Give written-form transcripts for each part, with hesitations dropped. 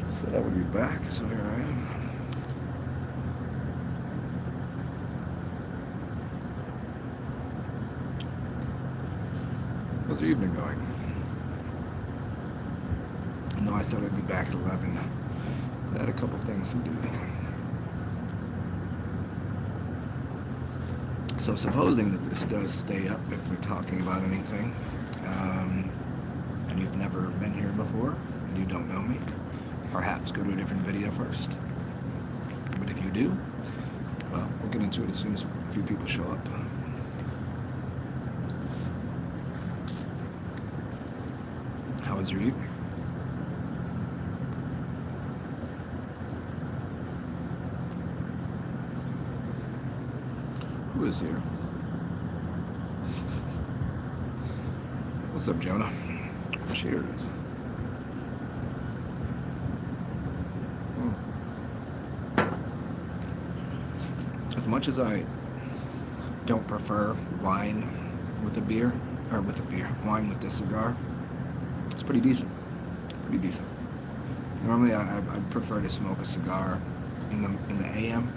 Said I would be back, so here I am. How's your evening going? I know I said I'd be back at 11. I had a couple things to do. So supposing that this does stay up, if we're talking about anything, and you've never been here before, and you don't know me, perhaps go to a different video first. But if you do, well, we'll get into it as soon as a few people show up. How was your evening? Who is here? What's up, Jonah? Here it is. As much as I don't prefer wine with a beer, wine with this cigar, it's pretty decent. Pretty decent. Normally, I prefer to smoke a cigar in the AM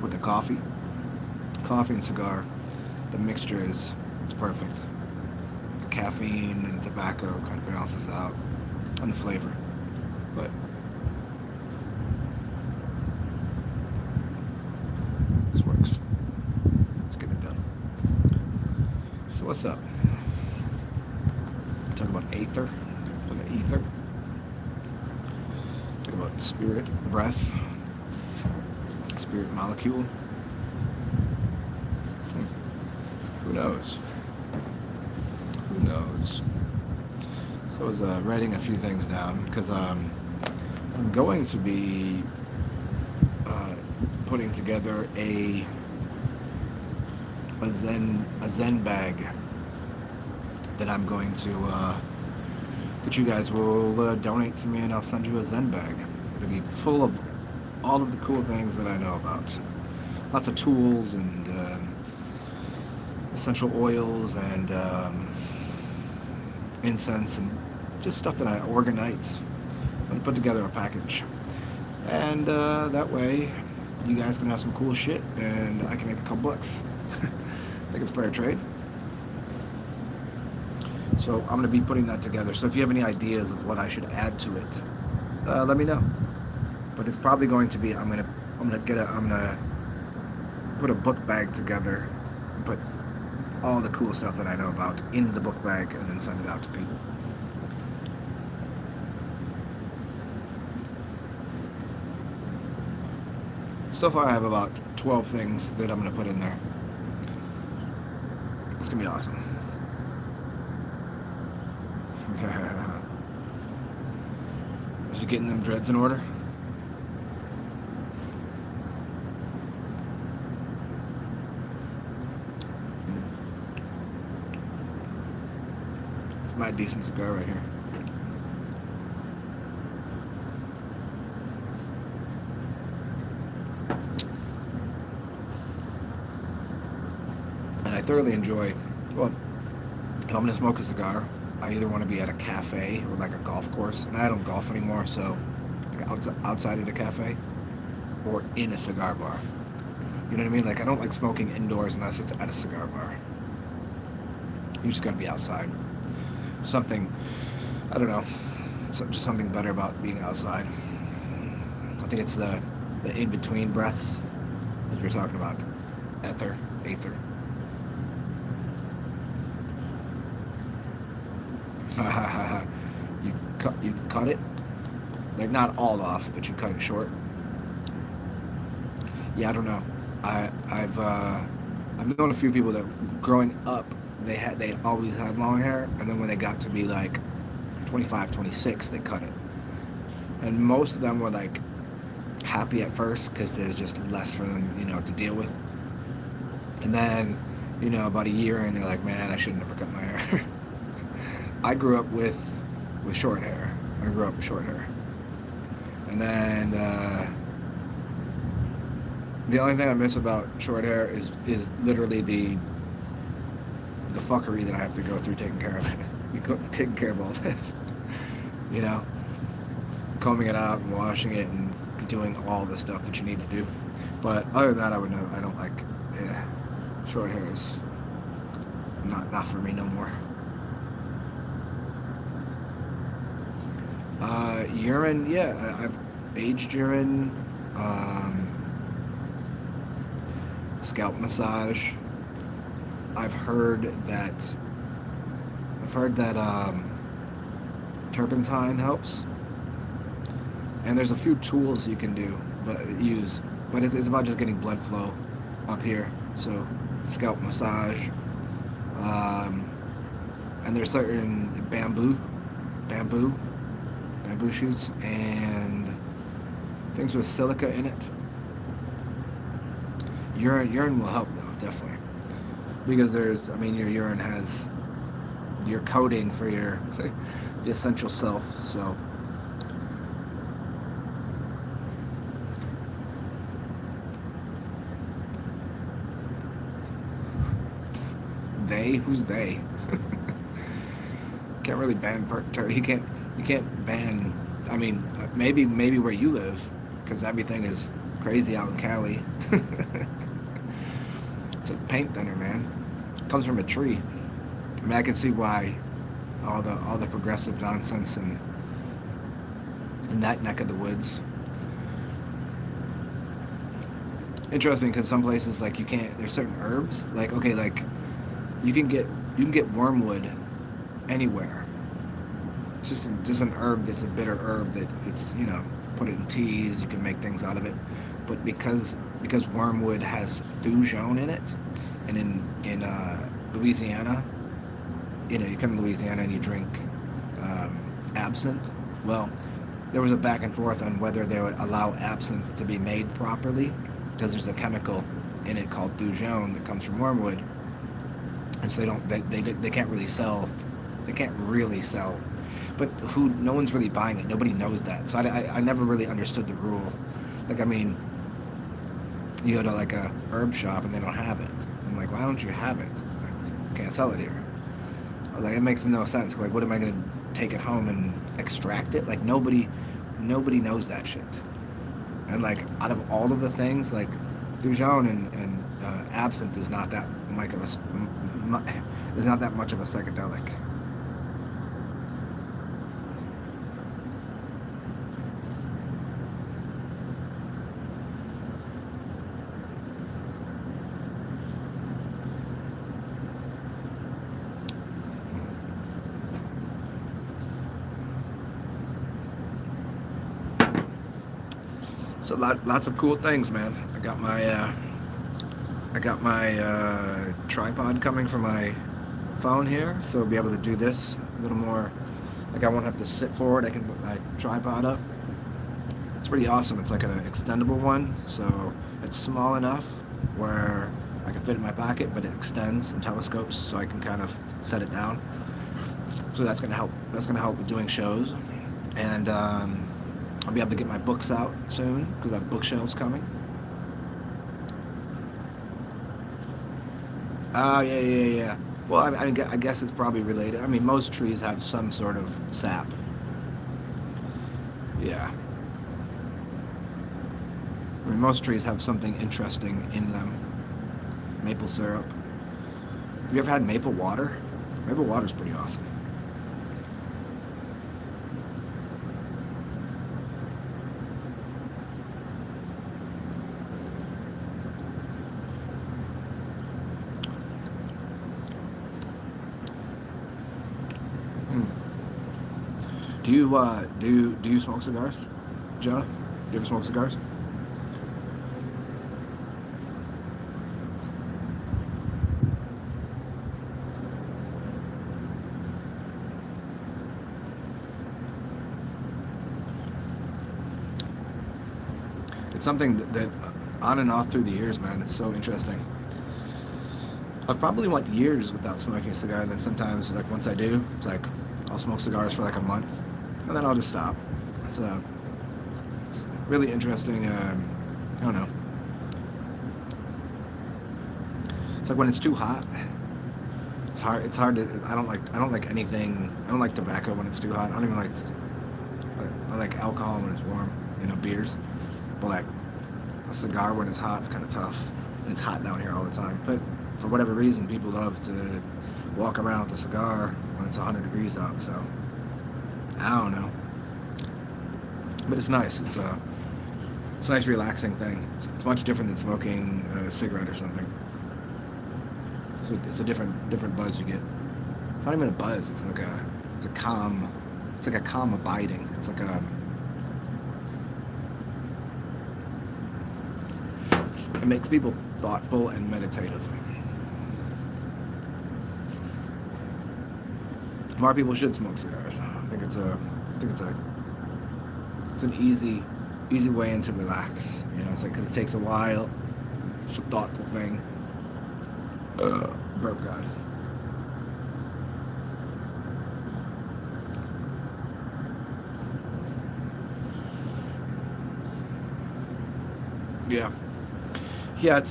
with the coffee. Coffee and cigar, the mixture it's perfect. The caffeine and the tobacco kind of balances out, and the flavor. But this works. Let's get it done. So what's up? Talk about ether. Talk about spirit, breath, spirit molecule. Who knows? Who knows? So I was writing a few things down because I'm going to be putting together a Zen bag that I'm going to that you guys will donate to me, and I'll send you a Zen bag. It'll be full of all of the cool things that I know about. Lots of tools and essential oils and incense and just stuff that I organize. I'm going to put together a package. And that way you guys can have some cool shit and I can make a couple bucks. I think it's fair trade. So I'm going to be putting that together. So if you have any ideas of what I should add to it, let me know. But it's probably going to be I'm gonna put a book bag together and put all the cool stuff that I know about in the book bag and then send it out to people. So far I have about 12 things that I'm going to put in there. It's going to be awesome. Is you getting them dreads in order? It's my decent cigar right here. And I thoroughly enjoy, well, if I'm going to smoke a cigar, I either want to be at a cafe or like a golf course, and I don't golf anymore, so outside of the cafe or in a cigar bar. You know what I mean? Like, I don't like smoking indoors unless it's at a cigar bar. You just gotta be outside. Something, I don't know, just something better about being outside. I think it's the in-between breaths, as we were talking about. Aether. You cut it, like not all off, but you cut it short. Yeah, I don't know. I've known a few people that growing up they always had long hair, and then when they got to be like 25, 26, they cut it. And most of them were like happy at first because there's just less for them, to deal with. And then, about a year and they're like, man, I should never cut my hair. I grew up with short hair. And then the only thing I miss about short hair is literally the fuckery that I have to go through taking care of it. Taking care of all this, combing it out and washing it and doing all the stuff that you need to do. But other than that, I would know. I don't like short hair is not for me no more. Urine, yeah, I've aged urine, scalp massage. I've heard that turpentine helps, and there's a few tools you can use, but it's about just getting blood flow up here. So scalp massage, and there's certain bamboo shoots and things with silica in it. Urine will help though, definitely, because your urine has your coding for your the essential self. So who's they? Can't really ban you can't ban. I mean, maybe where you live, because everything is crazy out in Cali. It's a paint thinner, man. It comes from a tree. I mean, I can see why all the progressive nonsense in that neck of the woods. Interesting, because some places like you can't. There's certain herbs like you can get wormwood anywhere. It's just an herb that's a bitter herb that it's put it in teas. You can make things out of it, but because wormwood has thujone in it, and in Louisiana, you come to Louisiana and you drink absinthe. Well, there was a back and forth on whether they would allow absinthe to be made properly, because there's a chemical in it called thujone that comes from wormwood, and so they can't really sell. They can't really sell. But no one's really buying it. Nobody knows that. So I never really understood the rule. Like, I mean, you go to like a herb shop and they don't have it. I'm like, why don't you have it? Like, can't sell it here. Like, it makes no sense. Like, what am I going to take it home and extract it? Like, nobody knows that shit. And like, out of all of the things, like Dujon and absinthe is not that much of a psychedelic. So lots of cool things, man. I got my tripod coming from my phone here, so I'll be able to do this a little more. Like, I won't have to sit forward. I can put my tripod up. It's pretty awesome. It's like an extendable one, so it's small enough where I can fit it in my pocket, but it extends and telescopes, so I can kind of set it down. So that's gonna help. That's gonna help with doing shows, and I'll be able to get my books out soon because I have bookshelves coming. Oh, yeah. Well, I guess it's probably related. I mean, most trees have some sort of sap. Yeah. I mean, most trees have something interesting in them. Maple syrup. Have you ever had maple water? Maple water's pretty awesome. Do you smoke cigars, Jonah? Do you ever smoke cigars? It's something that on and off through the years, man, it's so interesting. I've probably went years without smoking a cigar, and then sometimes, like, once I do, it's like I'll smoke cigars for like a month, and then I'll just stop. It's really interesting. I don't know. It's like when it's too hot. It's hard. It's hard to. I don't like anything. I don't like tobacco when it's too hot. I don't even like I like alcohol when it's warm, beers. But like a cigar when it's hot, it's kind of tough. And it's hot down here all the time. But for whatever reason, people love to walk around with a cigar when it's 100 degrees out. So I don't know. But it's nice. It's a nice relaxing thing. It's much different than smoking a cigarette or something. It's a different buzz you get. It's not even a buzz. It's like a calm. It's like a calm abiding. It's like it makes people thoughtful and meditative. More people should smoke cigars. I think it's an easy way into relax. It's like, because it takes a while. It's a thoughtful thing. Burp God. Yeah, it's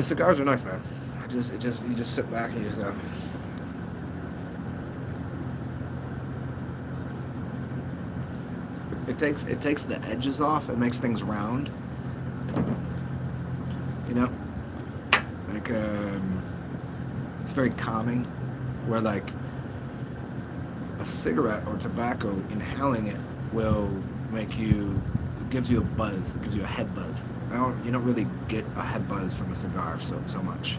cigars are nice, man. You just sit back and you just go. It takes the edges off. It makes things round. Like it's very calming. Where like a cigarette or tobacco, inhaling it will gives you a buzz. It gives you a head buzz. You don't really get a head buzz from a cigar so much.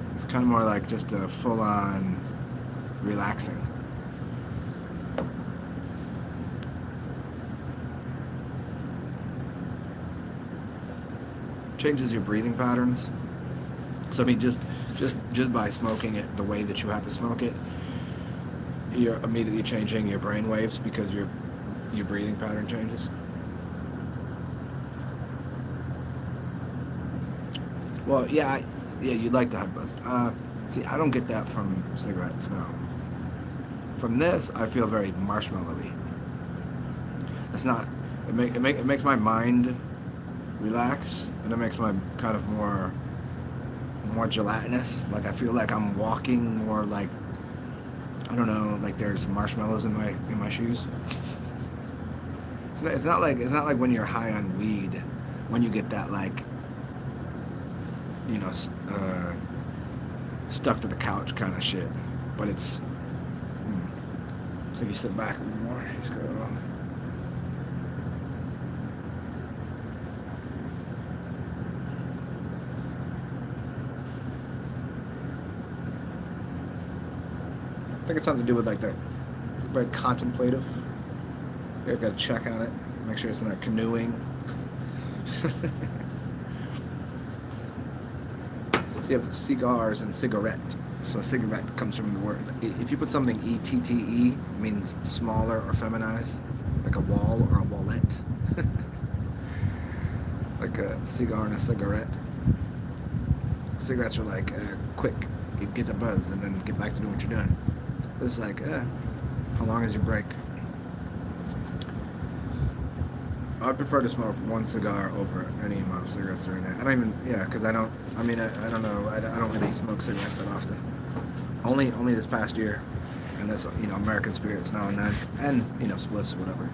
It's kind of more like just a full-on relaxing. Changes your breathing patterns. So I mean, just by smoking it the way that you have to smoke it, you're immediately changing your brain waves because your breathing pattern changes. Well, yeah, you'd like to have buzz. See, I don't get that from cigarettes. No. From this, I feel very marshmallowy. It's not. It makes my mind relax, and it makes my kind of more gelatinous. Like I feel like I'm walking more like, I don't know, like there's marshmallows in my shoes. It's not like when you're high on weed, when you get that like, stuck to the couch kind of shit. But it's like you sit back a little more. You just go. I think it's something to do with like it's very contemplative. You've got to check on it, make sure it's not canoeing. So you have cigars and cigarette. So a cigarette comes from the word. If you put something ETTE, it means smaller or feminized, like a wall or a wallet. Like a cigar and a cigarette. Cigarettes are like quick, you get the buzz and then get back to doing what you're doing. It's like, how long is your break? I prefer to smoke one cigar over any amount of cigarettes during that. I don't even, because I don't know, I don't really smoke cigarettes that often. Only this past year, and that's, American spirits now and then, and, spliffs, whatever.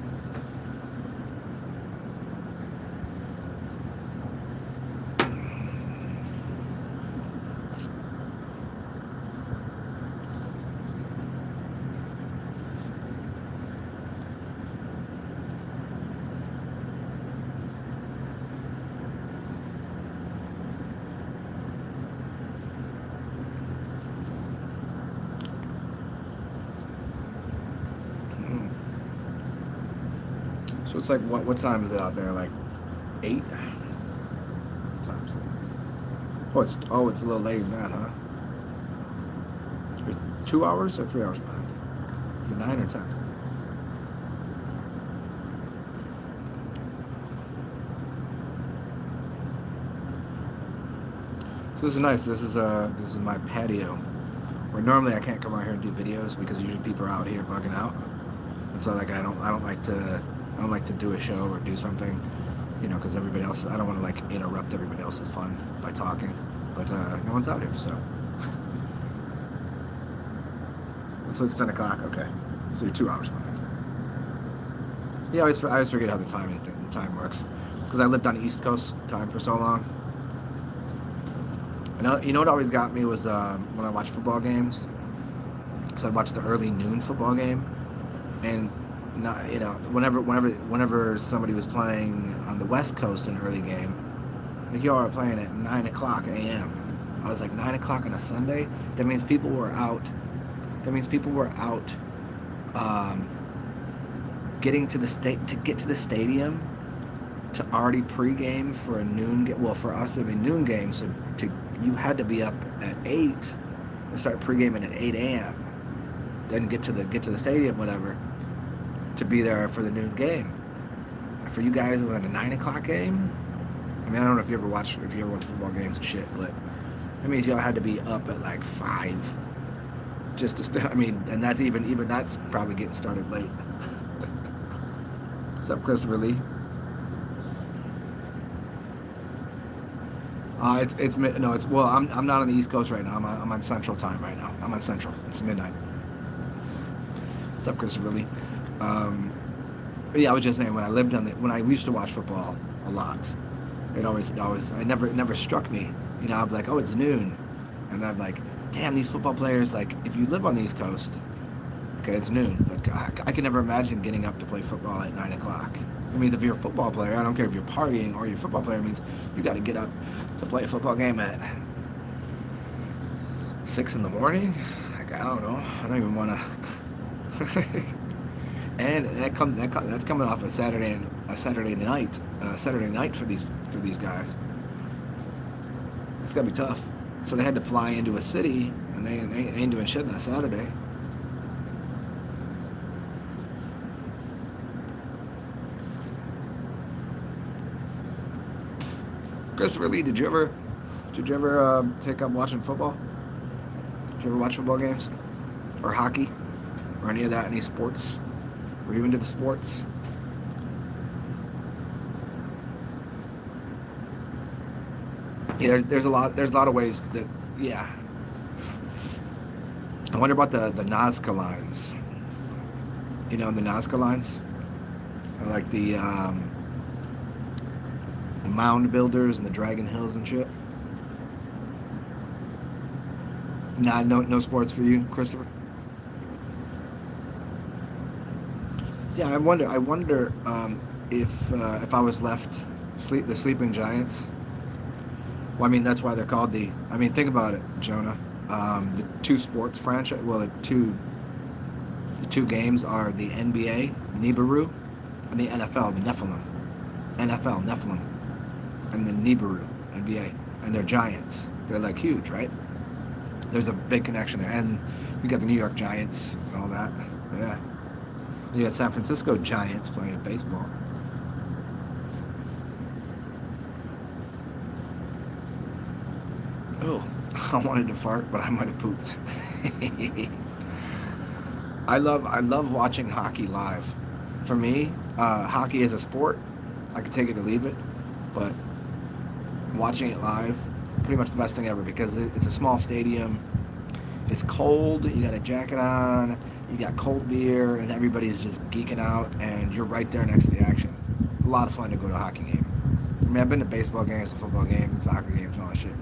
So it's like, what time is it out there? Like 8? What time is it? It's a little later than that, huh? You're 2 hours or 3 hours behind? Is it 9 or 10? So this is nice. This is my patio, where normally I can't come out here and do videos because usually people are out here bugging out. And so like I don't like to do a show or do something, because everybody else, I don't want to like interrupt everybody else's fun by talking, but no one's out here, so So it's 10 o'clock. Okay. So you're 2 hours behind. Yeah, I always forget how the time works, because I lived on East Coast time for so long. And you know what always got me was when I watched football games. So I'd watch the early noon football game, and not, whenever somebody was playing on the West Coast in an early game, like y'all are playing at 9 o'clock a.m. I was like, 9 o'clock on a Sunday. That means people were out. Getting to get to the stadium to already pregame for a noon game. Well, for us it'd be noon game, so you had to be up at 8 and start pregaming at 8 a.m. Then get to the stadium, whatever, to be there for the noon game. For you guys with a 9 o'clock game, I mean, I don't know if you ever went to football games and shit, but that means y'all had to be up at like 5 just to. I mean, and that's even that's probably getting started late. What's up, Christopher Lee? I'm not on the East Coast right now. I'm on Central time right now. I'm on Central. It's midnight. What's up, Christopher Lee? Yeah, I was just saying, when I used to watch football a lot, it never struck me. I'd be like, oh, it's noon, and then I'm like, damn, these football players, like, if you live on the East Coast, okay, it's noon. Like, I can never imagine getting up to play football at 9 o'clock. It means if you're a football player, I don't care if you're partying or you're a football player, it means you got to get up to play a football game at 6 in the morning. Like, I don't know. I don't even want to. And that's coming off a Saturday night for these guys. It's gonna be tough. So they had to fly into a city, and they ain't doing shit on a Saturday. Christopher Lee, did you ever take up watching football? Did you ever watch football games, or hockey, or any of that? Any sports? Were you into the sports? Yeah, there's a lot of ways that, yeah. I wonder about the Nazca lines. The Nazca lines? Like the mound builders and the Dragon Hills and shit. Nah, no sports for you, Christopher? Yeah, I wonder if I was left the sleeping giants. Well, I mean, that's why they're called think about it, Jonah. The two sports franchise. Well, the two games are the NBA, Nibiru, and the NFL, the Nephilim. NFL, Nephilim, and the Nibiru, NBA, and they're giants. They're like huge, right? There's a big connection there, and you got the New York Giants and all that. Yeah, you got San Francisco Giants playing baseball. Oh, I wanted to fart, but I might have pooped. I love watching hockey live. For me, hockey is a sport. I could take it or leave it, but watching it live, pretty much the best thing ever, because it's a small stadium. It's cold. You got a jacket on. You got cold beer, and everybody's just geeking out, and you're right there next to the action. A lot of fun to go to a hockey game. I mean, I've been to baseball games, and football games, and soccer games, and all that shit.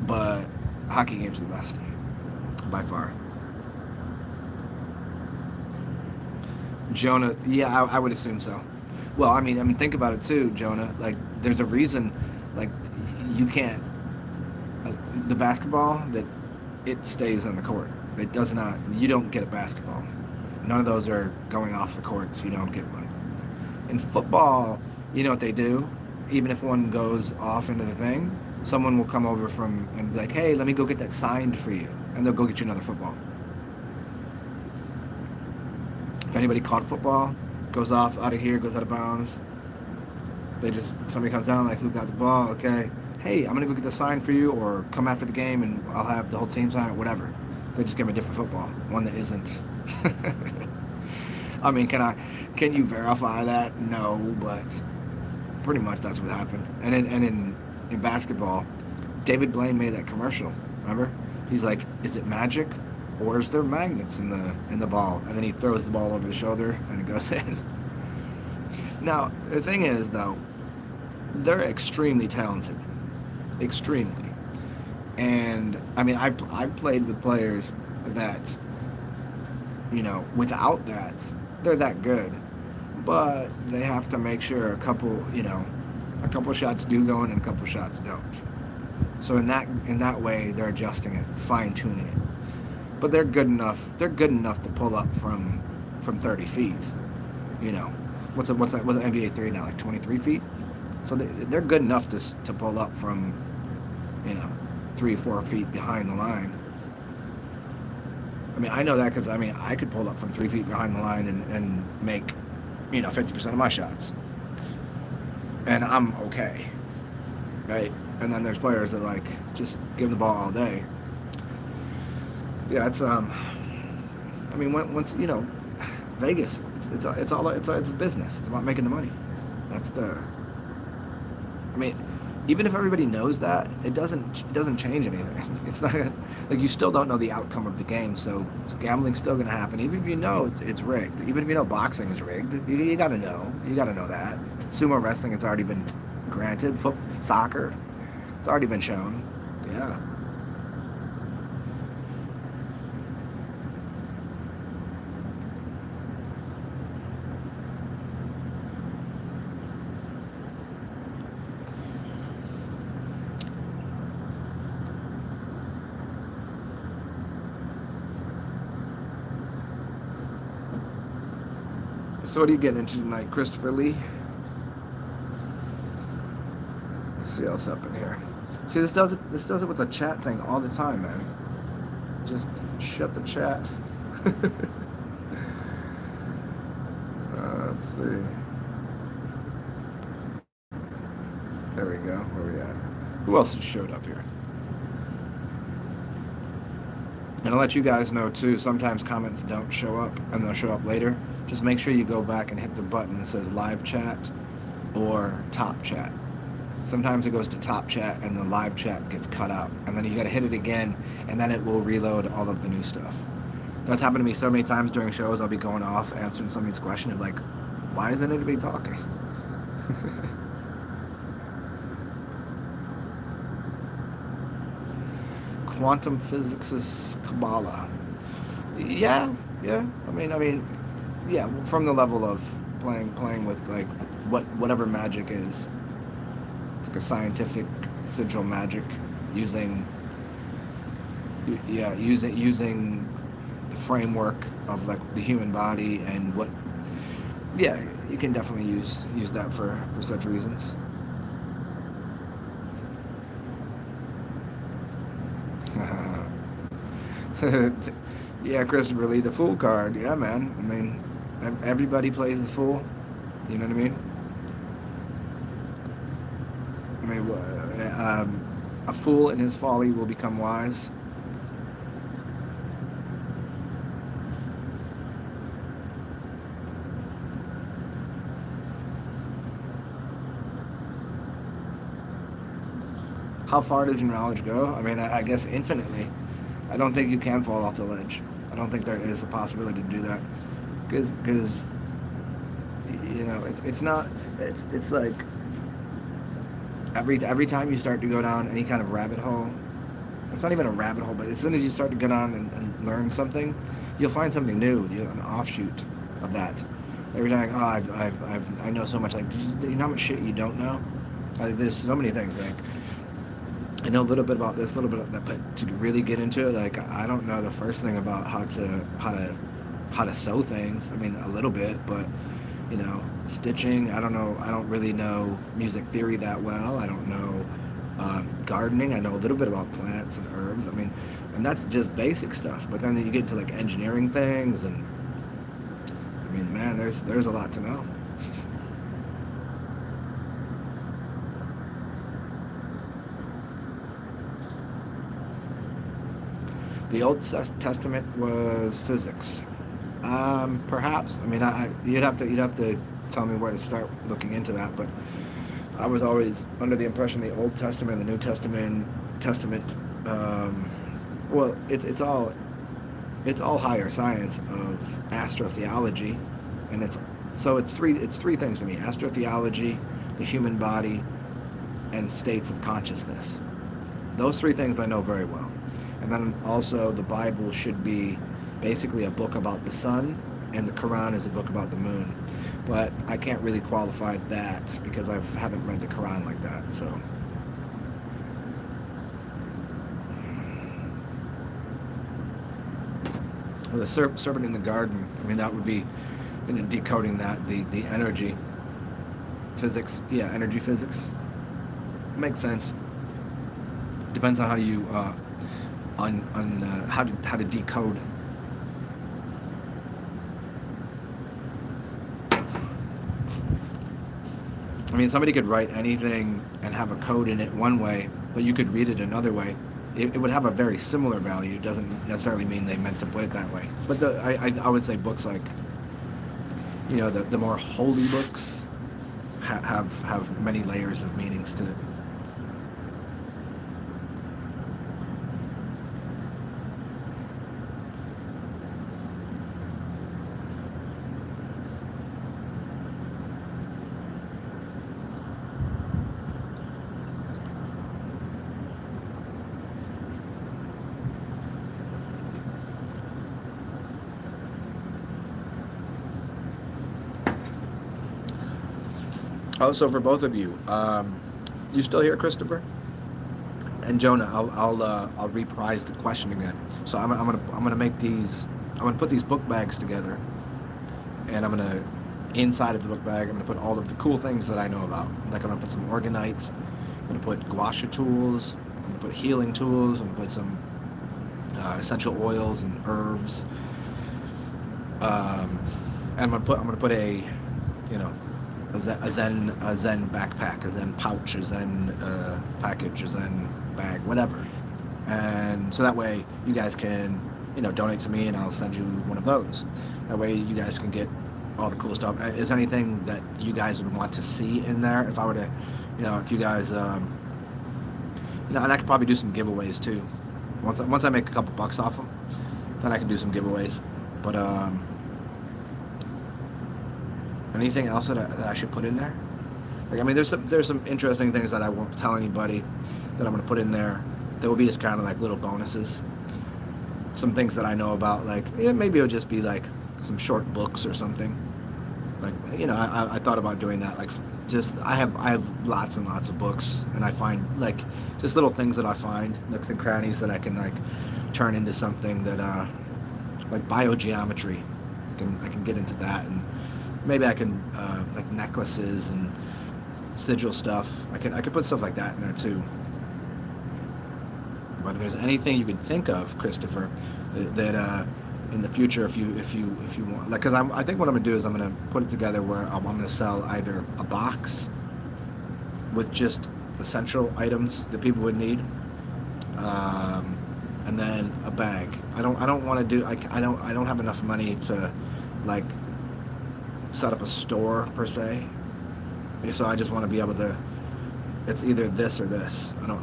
But hockey games are the best, by far. Jonah, yeah, I would assume so. Well, I mean, think about it too, Jonah. Like, there's a reason, like, you can't. The basketball, that it stays on the court. It does not. You don't get a basketball. None of those are going off the court, so you don't get one. In football, you know what they do? Even if one goes off into the thing, someone will come over and be like, hey, let me go get that signed for you. And they'll go get you another football. If anybody caught football, goes off out of here, goes out of bounds, somebody comes down, like, who got the ball? Okay. Hey, I'm going to go get the sign for you, or come after the game and I'll have the whole team sign it, whatever. They just give me a different football, one that isn't. I mean, can you verify that? No, but pretty much that's what happened. And in basketball, David Blaine made that commercial, remember? He's like, is it magic or is there magnets in the ball? And then he throws the ball over the shoulder and it goes in. Now, the thing is, though, they're extremely talented. Extremely. And, I mean, I've played with players that, you know, without that, they're that good. But they have to make sure a couple shots do go in and a couple shots don't. So in that way, they're adjusting it, fine-tuning it. But they're good enough to pull up from 30 feet. You know, what's NBA 3 now, like 23 feet? So they're good enough to pull up from, you know, 3 or 4 feet behind the line. I mean, I know that because, I mean, I could pull up from 3 feet behind the line and make, you know, 50% of my shots. And I'm okay. Right? And then there's players that, like, just give the ball all day. Yeah, it's, I mean, once, you know, Vegas, it's a business. It's about making the money. I mean, even if everybody knows that, it doesn't change anything. It's not like, you still don't know the outcome of the game, so gambling's still going to happen. Even if you know it's rigged, even if you know boxing is rigged, you got to know. You got to know that. Sumo wrestling, it's already been granted. Soccer, it's already been shown. Yeah. So what are you getting into tonight, Christopher Lee? Let's see what's up in here. See, this does it with the chat thing all the time, man. Just shut the chat. Let's see. There we go. Where we at? Who else has showed up here? And I'll let you guys know too, sometimes comments don't show up and they'll show up later. Just make sure you go back and hit the button that says live chat or top chat. Sometimes it goes to top chat and the live chat gets cut out. And then you gotta hit it again and then it will reload all of the new stuff. That's happened to me so many times during shows. I'll be going off answering somebody's question of like, why isn't anybody talking? Quantum physics Kabbalah. Yeah. I mean, yeah. From the level of playing with like whatever magic is. It's like a scientific sigil magic, using the framework of like the human body and what. Yeah, you can definitely use that for such reasons. Yeah, Christopher Lee, the Fool card. Yeah, man. I mean, everybody plays the Fool. You know what I mean? A fool in his folly will become wise. How far does your knowledge go? I mean, I guess infinitely. I don't think you can fall off the ledge. I don't think there is a possibility to do that, because you know it's like every time you start to go down any kind of rabbit hole, it's not even a rabbit hole, but as soon as you start to go down and learn something, you'll find something new, an offshoot of that. Every time, I know so much. Like, you know how much shit you don't know? There's so many things. Like, I know a little bit about this, a little bit of that, but to really get into it, like, I don't know the first thing about how to sew things. I mean, a little bit, but you know, stitching. I don't know. I don't really know music theory that well. I don't know gardening. I know a little bit about plants and herbs. I mean, and that's just basic stuff. But then you get to like engineering things, and I mean, man, there's a lot to know. The Old Testament was physics. Perhaps. I mean, you'd have to tell me where to start looking into that. But I was always under the impression the Old Testament and the New Testament. Well, it's all it's all higher science of astrotheology, and it's three things to me: astrotheology, the human body, and states of consciousness. Those three things I know very well. And then also the Bible should be basically a book about the sun, and the Quran is a book about the moon. But I can't really qualify that because I haven't read the Quran like that. So the serpent in the garden, I mean, that would be decoding that, the energy physics. Yeah, energy physics. Makes sense. Depends on how you how to decode. I mean, somebody could write anything and have a code in it one way, but you could read it another way. It would have a very similar value. It doesn't necessarily mean they meant to put it that way. But I would say books like, the more holy books have many layers of meanings to it. Also, for both of you, you still here, Christopher? And Jonah, I'll reprise the question again. So I'm gonna make these. I'm gonna put these book bags together, and I'm gonna inside of the book bag. I'm gonna put all of the cool things that I know about. Like I'm gonna put some organites. I'm gonna put gua sha tools. I'm gonna put healing tools. I'm gonna put some essential oils and herbs. And I'm gonna put a a Zen backpack, a Zen pouch, a Zen package, a Zen bag, whatever. And so that way you guys can, donate to me and I'll send you one of those. That way you guys can get all the cool stuff. Is there anything that you guys would want to see in there? If I were to, if you guys, and I could probably do some giveaways too. Once I make a couple bucks off them, then I can do some giveaways. But, anything else that I should put in there? Like, I mean, there's some interesting things that I won't tell anybody that I'm going to put in there. There will be just kind of like little bonuses. Some things that I know about, like, maybe it'll just be like some short books or something. Like, I thought about doing that. Like, just I have lots and lots of books, and I find like just little things that I find, nooks and crannies that I can like turn into something that like biogeometry. I can get into that, and maybe I can like necklaces and sigil stuff. I could put stuff like that in there too. But if there's anything you can think of, Christopher, that in the future, if you want, like, because I think what I'm gonna do is I'm gonna put it together where I'm gonna sell either a box with just essential items that people would need, and then a bag. I don't want to do. I don't have enough money to like set up a store per se. So I just want to be able to. It's either this or this. I don't,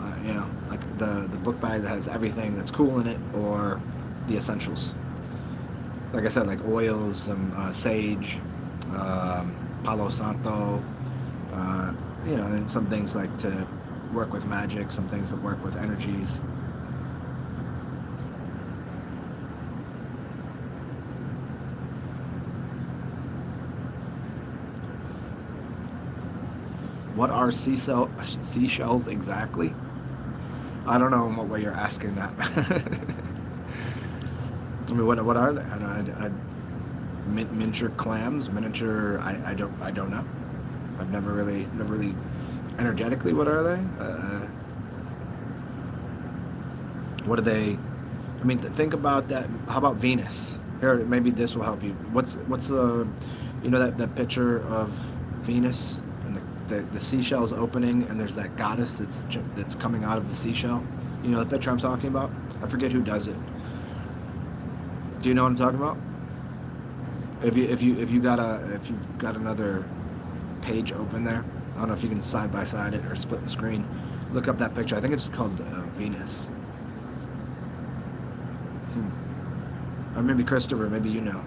like the book bag that has everything that's cool in it, or the essentials. Like I said, like oils, some sage, Palo Santo, and some things like to work with magic, some things that work with energies. What are seashells exactly? I don't know in what way you're asking that. I mean, what are they? Miniature clams, miniature. I don't know. I've never really energetically. What are they? What are they? I mean, think about that. How about Venus? Here, maybe this will help you. What's that picture of Venus and the seashell's opening, and there's that goddess that's coming out of the seashell. You know the picture I'm talking about? I forget who does it. Do you know what I'm talking about? If you've got another page open there, I don't know if you can side by side it or split the screen. Look up that picture. I think it's called Venus. Or maybe Christopher, maybe you know.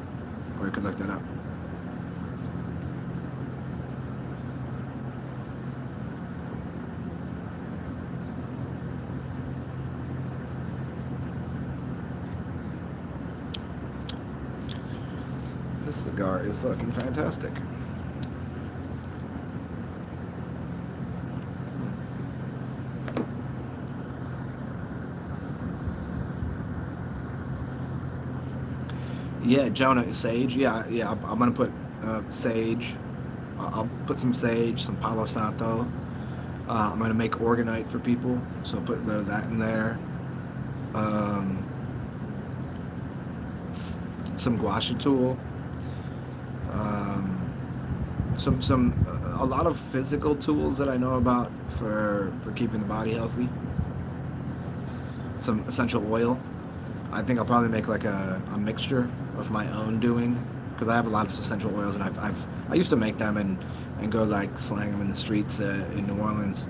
Or you could look that up. This cigar is fucking fantastic. Yeah, Jonah, sage. Yeah, I'm gonna put sage. I'll put some sage, some Palo Santo. I'm gonna make orgonite for people, so I'll put that in there. Um, some gua sha tool. A lot of physical tools that I know about for keeping the body healthy. Some essential oil. I think I'll probably make like a mixture of my own doing, because I have a lot of essential oils, and I used to make them and go like slang them in the streets in New Orleans,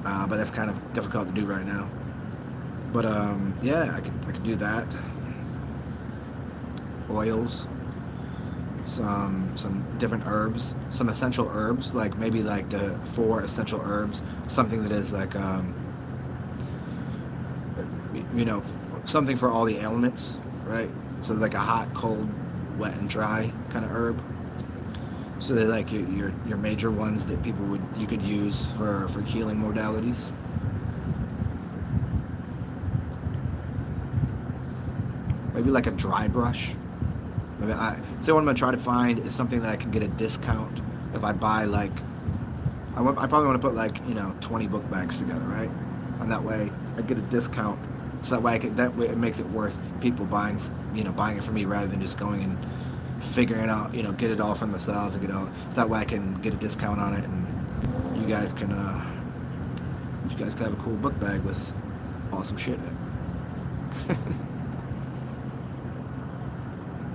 but that's kind of difficult to do right now. But yeah, I could do that. Oils, some different herbs, some essential herbs, like maybe like the 4 essential herbs, something that is like you know, something for all the ailments, right? So like a hot, cold, wet, and dry kind of herb. So they're like your major ones that you could use for healing modalities. Maybe like a dry brush. Maybe say what I'm gonna try to find is something that I can get a discount if I buy like. I probably want to put like 20 book bags together, right? And that way I get a discount. So that way it makes it worth people buying it from me rather than just going and figuring out, get it all for themselves and so that way I can get a discount on it, and you guys can have a cool book bag with awesome shit in it.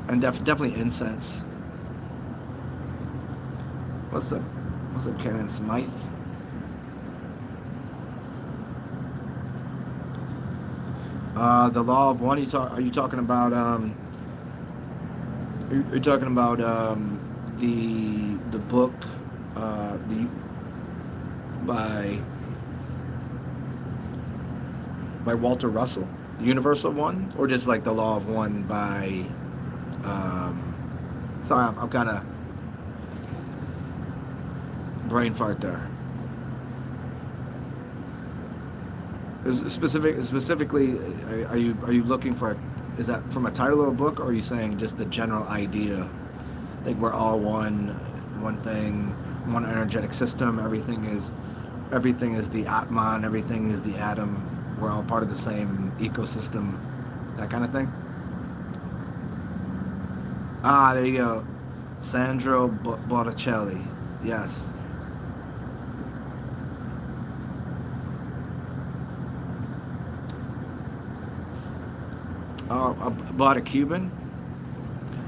And definitely incense. What's up, Karen Smythe? The Law of One. Are you talking about? You're talking about the book by Walter Russell, the Universal One, or just like the Law of One by? Sorry, I'm kind of brain fart there. Specifically, are you looking for? Is that from a title of a book, or are you saying just the general idea? Like we're all one thing, one energetic system. Everything is the Atman. Everything is the atom. We're all part of the same ecosystem. That kind of thing. Ah, there you go. Sandro Botticelli. Yes. Bought a Cuban.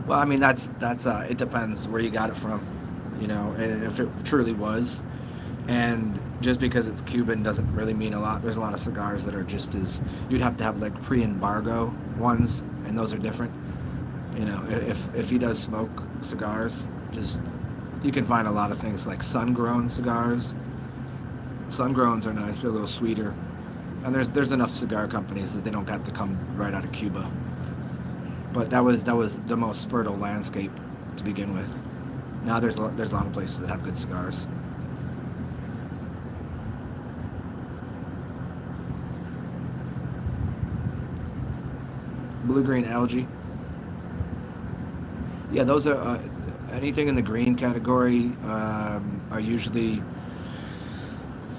Well, I mean that's it depends where you got it from, if it truly was, and just because it's Cuban doesn't really mean a lot. There's a lot of cigars that are just as you'd have to have like pre-embargo ones, and those are different. If he does smoke cigars, just you can find a lot of things like sun-grown cigars. Sun-growns are nice; they're a little sweeter. And there's enough cigar companies that they don't have to come right out of Cuba. But that was the most fertile landscape to begin with. Now there's a lot of places that have good cigars. Blue-green algae. Yeah, those are anything in the green category are usually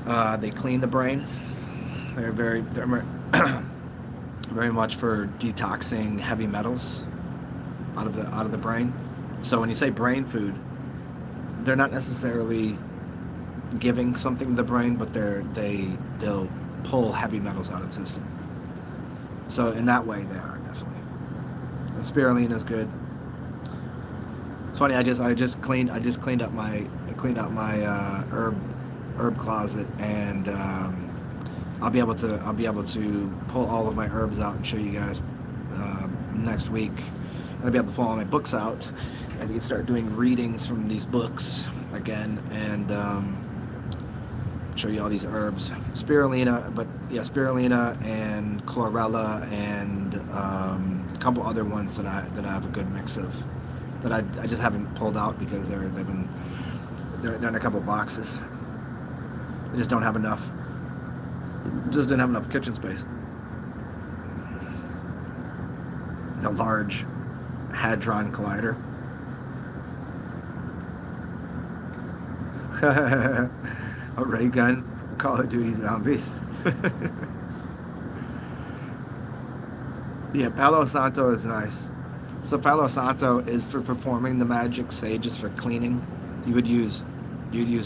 they clean the brain. They're very much for detoxing heavy metals out of the brain. So when you say brain food, they're not necessarily giving something to the brain, but they'll pull heavy metals out of the system. So in that way, they are definitely. And spirulina is good. It's funny. I just cleaned up my herb closet, and I'll be able to pull all of my herbs out and show you guys next week. and I'll be able to pull all my books out, and we can start doing readings from these books again, and show you all these herbs, spirulina, spirulina and chlorella, and a couple other ones that I have a good mix of, that I just haven't pulled out because they're in a couple boxes. I just don't have enough. Just didn't have enough kitchen space. The large Hadron Collider. A ray gun from Call of Duty Zombies. Yeah, Palo Santo is nice. So Palo Santo is for performing the magic. Sage is for cleaning. You'd use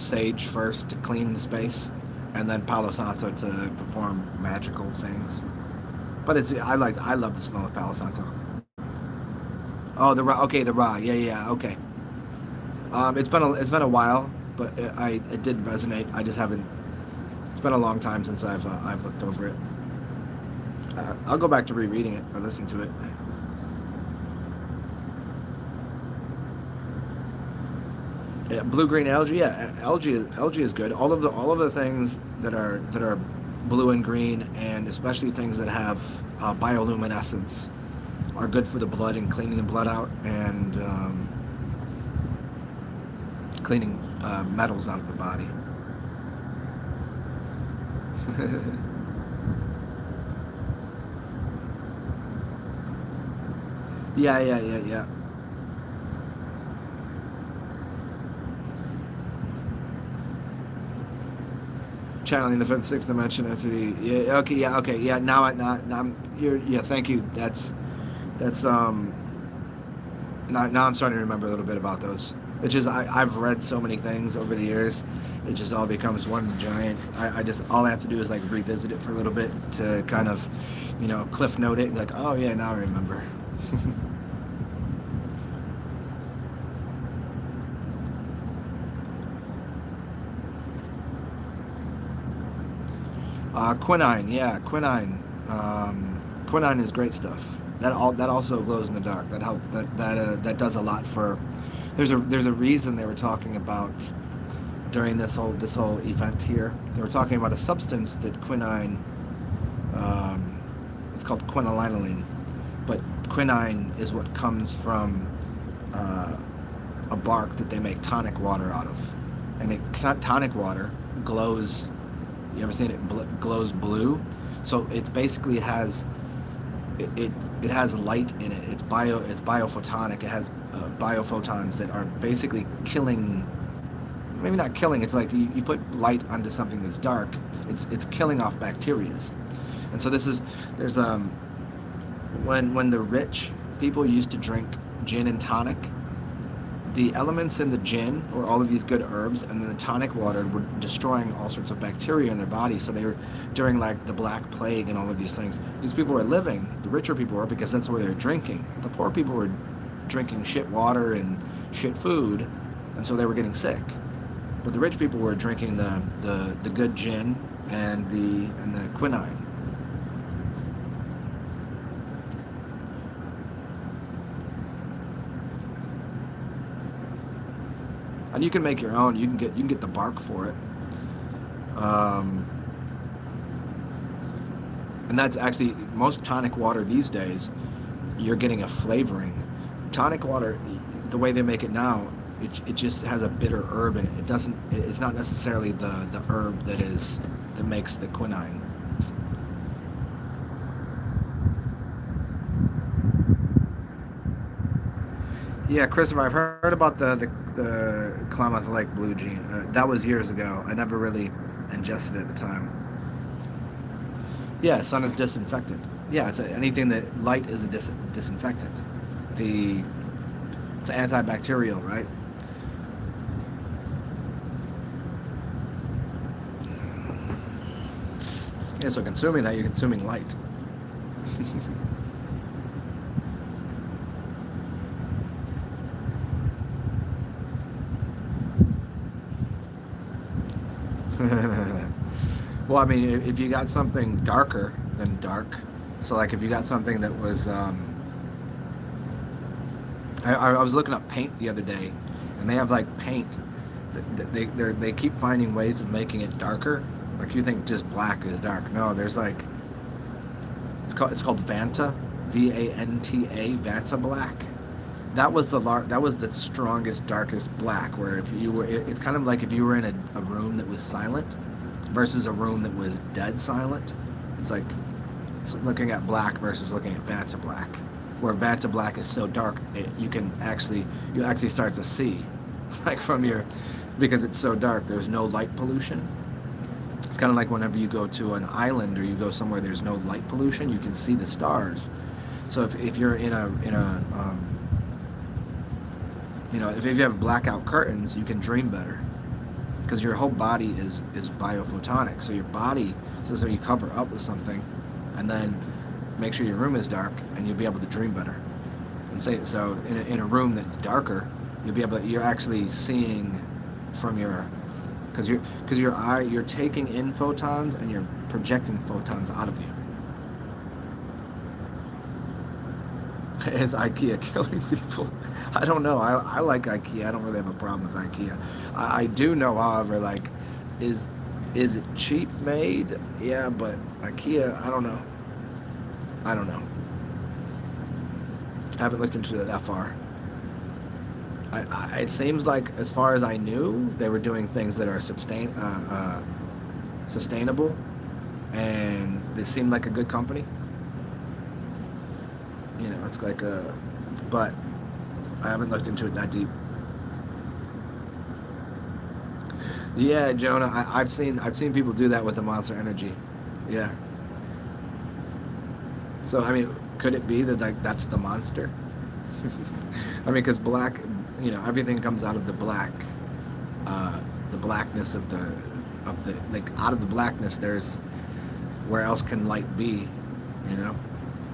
sage first to clean the space, and then Palo Santo to perform magical things. But I love the smell of Palo Santo. Oh, the raw. Okay, the raw. Yeah. Okay. It's been a while, but it did resonate. I just haven't. It's been a long time since I've looked over it. I'll go back to rereading it or listening to it. Yeah, blue-green algae. Yeah, algae is good. All of the things that are blue and green, and especially things that have bioluminescence, are good for the blood and cleaning the blood out, and cleaning metals out of the body. Yeah. Channeling the fifth, sixth dimension into the yeah. Now I'm here. Yeah, thank you. That's now I'm starting to remember a little bit about those. It's just I've read so many things over the years. It just all becomes one giant. I just all I have to do is like revisit it for a little bit to kind of, cliff note it. Like, oh yeah, now I remember. Quinine, yeah, quinine. Quinine is great stuff. That also glows in the dark. That does a lot for. There's a reason they were talking about during this whole event here. They were talking about a substance that quinine. It's called quinolinolene, but quinine is what comes from a bark that they make tonic water out of, and tonic water glows. You ever seen it glows blue? So it's basically has light in it. It's biophotonic. It has biophotons that are basically killing. Maybe not killing. It's like you put light onto something that's dark. It's killing off bacterias. And so there's when the rich people used to drink gin and tonic, the elements in the gin, or all of these good herbs, and then the tonic water were destroying all sorts of bacteria in their body. So they were, during like the Black Plague and all of these things, these people were living, the richer people were, because that's where they were drinking. The poor people were drinking shit water and shit food, and so they were getting sick. But the rich people were drinking the good gin and the quinine. And you can make your own. You can get the bark for it, and that's actually most tonic water these days. You're getting a flavoring. Tonic water, the way they make it now, it just has a bitter herb in it. It doesn't. It's not necessarily the herb that makes the quinine. Yeah, Christopher, I've heard about the Klamath Lake blue gene. That was years ago. I never really ingested it at the time. Yeah, sun is disinfectant. Yeah, anything that light is a disinfectant. It's antibacterial, right? Yeah, so consuming that, you're consuming light. Well, I mean, if you got something darker than dark, so like if you got something that was I was looking up paint the other day, and they have like paint. They keep finding ways of making it darker. Like you think just black is dark. No, there's like it's called Vanta, Vanta, Vanta black. That was the strongest, darkest black. Where if you were, it's kind of like if you were in a room that was silent, versus a room that was dead silent. It's like it's looking at black versus looking at Vanta black. Where Vanta black is so dark, you actually start to see, like from your, because it's so dark. There's no light pollution. It's kind of like whenever you go to an island or you go somewhere there's no light pollution, you can see the stars. So if you're in a if you have blackout curtains, you can dream better, because your whole body is biophotonic. So your body, so you cover up with something, and then make sure your room is dark, and you'll be able to dream better. And say so in a room that's darker, you're actually seeing from your, because your eye, you're taking in photons and you're projecting photons out of you. Is IKEA killing people? I don't know. I like IKEA. I don't really have a problem with IKEA. I do know, however, like, is it cheap made? Yeah, but IKEA, I don't know. I haven't looked into it that far. It seems like, as far as I knew, they were doing things that are sustainable, and they seem like a good company. It's like but I haven't looked into it that deep. Yeah, Jonah, I've seen people do that with the Monster Energy. Yeah. So I mean, could it be that that's the monster? I mean, because black, everything comes out of the black, the blackness of the like, out of the blackness. There's, where else can light be?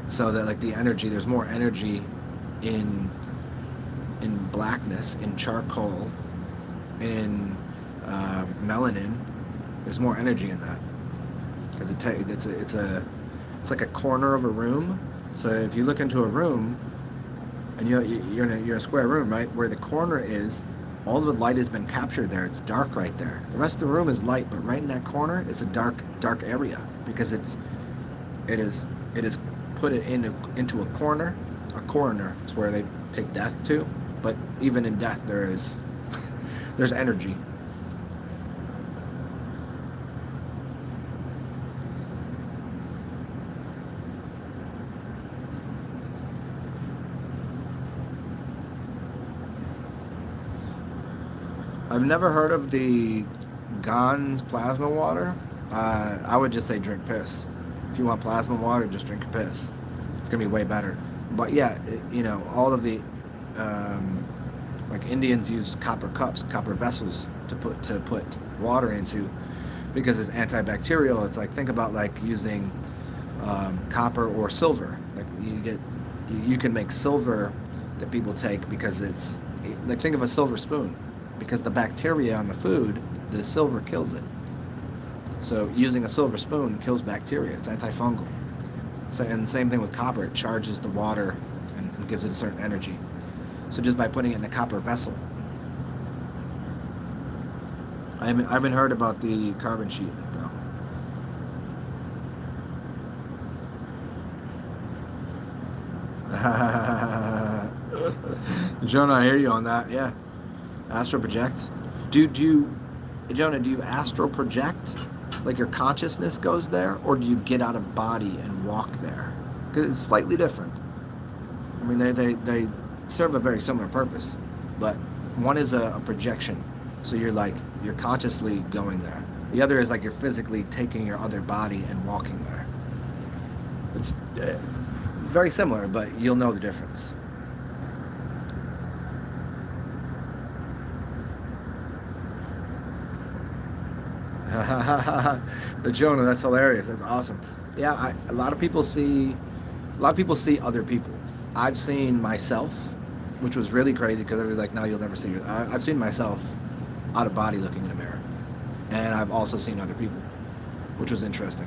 So that, like, the energy, there's more energy in blackness, in charcoal, in melanin. There's more energy in that, because it's like a corner of a room. So if you look into a room, and you're in a square room, right, where the corner is, all the light has been captured there. It's dark right there. The rest of the room is light, but right in that corner, it's a dark area, because it is put it into a corner. A coroner, it's where they take death to. But even in death, there's energy. I've never heard of the Gons plasma water. I would just say drink piss. If you want plasma water, just drink your piss. It's gonna be way better. But yeah, all of the like, Indians use copper cups, copper vessels to put water into, because it's antibacterial. It's like, think about like using copper or silver. Like, you can make silver that people take, because it's like, think of a silver spoon, because the bacteria on the food, the silver kills it. So using a silver spoon kills bacteria. It's antifungal. So, and the same thing with copper. It charges the water and gives it a certain energy. So just by putting it in a copper vessel. I haven't heard about the carbon sheet in it, though. Jonah, I hear you on that. Yeah. Astral project. Jonah, do you astral project? Like, your consciousness goes there, or do you get out of body and walk there? Because it's slightly different. I mean, they serve a very similar purpose, but one is a projection, so you're consciously going there. The other is like, you're physically taking your other body and walking there. It's very similar, but you'll know the difference. Jonah, that's hilarious. That's awesome. Yeah, a lot of people see other people. I've seen myself, which was really crazy, because I was like, no, you'll never see I've seen myself out of body looking in a mirror, and I've also seen other people, which was interesting.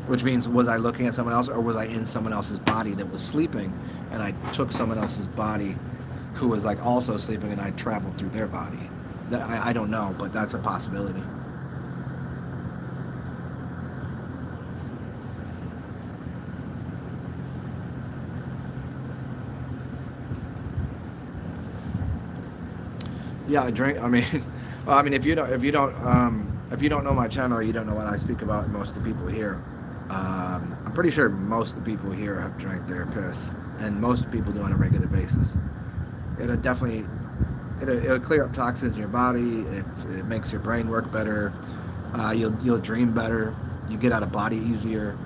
Which means, was I looking at someone else, or was I in someone else's body that was sleeping, and I took someone else's body who was like also sleeping, and I traveled through their body. I don't know, but that's a possibility. Yeah, I drink. I mean, well, I mean, if you don't know my channel, you don't know what I speak about. And most of the people here, I'm pretty sure most of the people here have drank their piss, and most people do on a regular basis. It'll definitely, it'll clear up toxins in your body. It makes your brain work better. You'll dream better. You get out of body easier.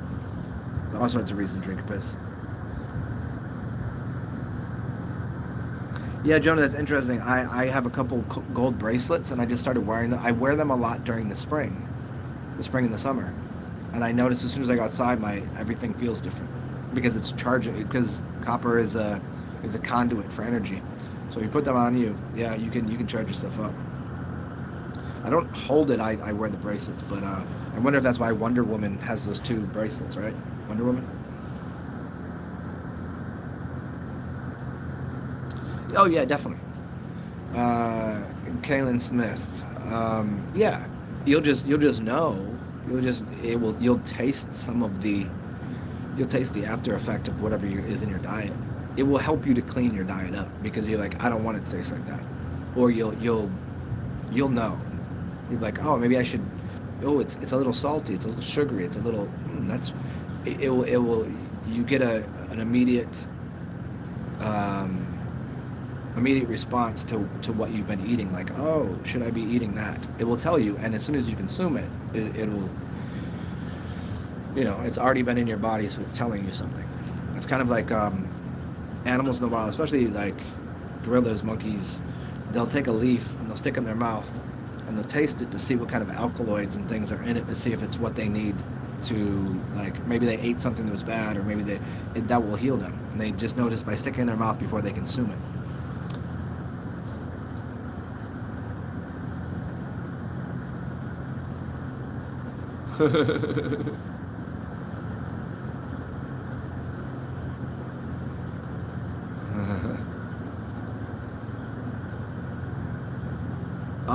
All sorts of reasons to drink your piss. Yeah, Jonah, that's interesting. I have a couple gold bracelets, and I just started wearing them. I wear them a lot during the spring and the summer. And I noticed as soon as I go outside, everything feels different because it's charging. Because copper is a conduit for energy. So if you put them on you, yeah, you can charge yourself up. I don't hold it. I wear the bracelets, but I wonder if that's why Wonder Woman has those two bracelets, right? Wonder Woman. Oh yeah, definitely. Kaylin Smith. Yeah, you'll just know. You'll taste some of the. You'll taste the after effect of whatever is in your diet. It will help you to clean your diet up because you're like, I don't want it to taste like that, or you'll know. You're like, oh, maybe I should. Oh, it's a little salty. It's a little sugary. It's a little. That's. It will. You get an immediate. Immediate response to what you've been eating, like, oh, should I be eating that? It will tell you, and as soon as you consume it, it'll, it's already been in your body, so it's telling you something. It's kind of like animals in the wild, especially like gorillas, monkeys. They'll take a leaf and they'll stick it in their mouth, and they'll taste it to see what kind of alkaloids and things are in it, to see if it's what they need to, like, maybe they ate something that was bad, or maybe that will heal them, and they just notice by sticking it in their mouth before they consume it.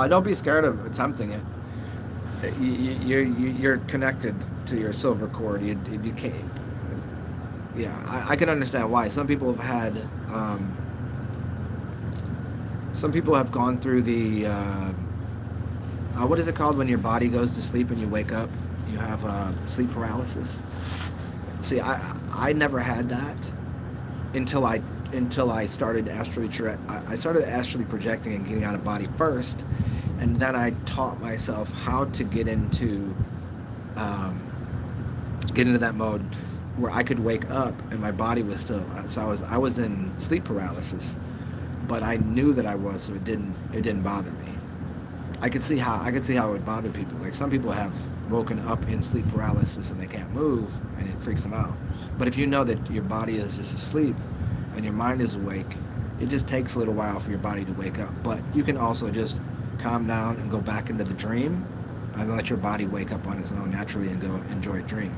Don't be scared of attempting it. You're connected to your silver cord. You can't. Yeah, I can understand why. Some people have had. Some people have gone through the. What is it called when your body goes to sleep and you wake up? You have sleep paralysis. See, I never had that until I started astrally projecting and getting out of body first, and then I taught myself how to get into that mode where I could wake up and my body was still. So I was in sleep paralysis, but I knew that I was, so it didn't bother me. I could see how it would bother people. Like, some people have woken up in sleep paralysis and they can't move, and it freaks them out. But if you know that your body is just asleep and your mind is awake, it just takes a little while for your body to wake up. But you can also just calm down and go back into the dream and let your body wake up on its own naturally and go enjoy a dream.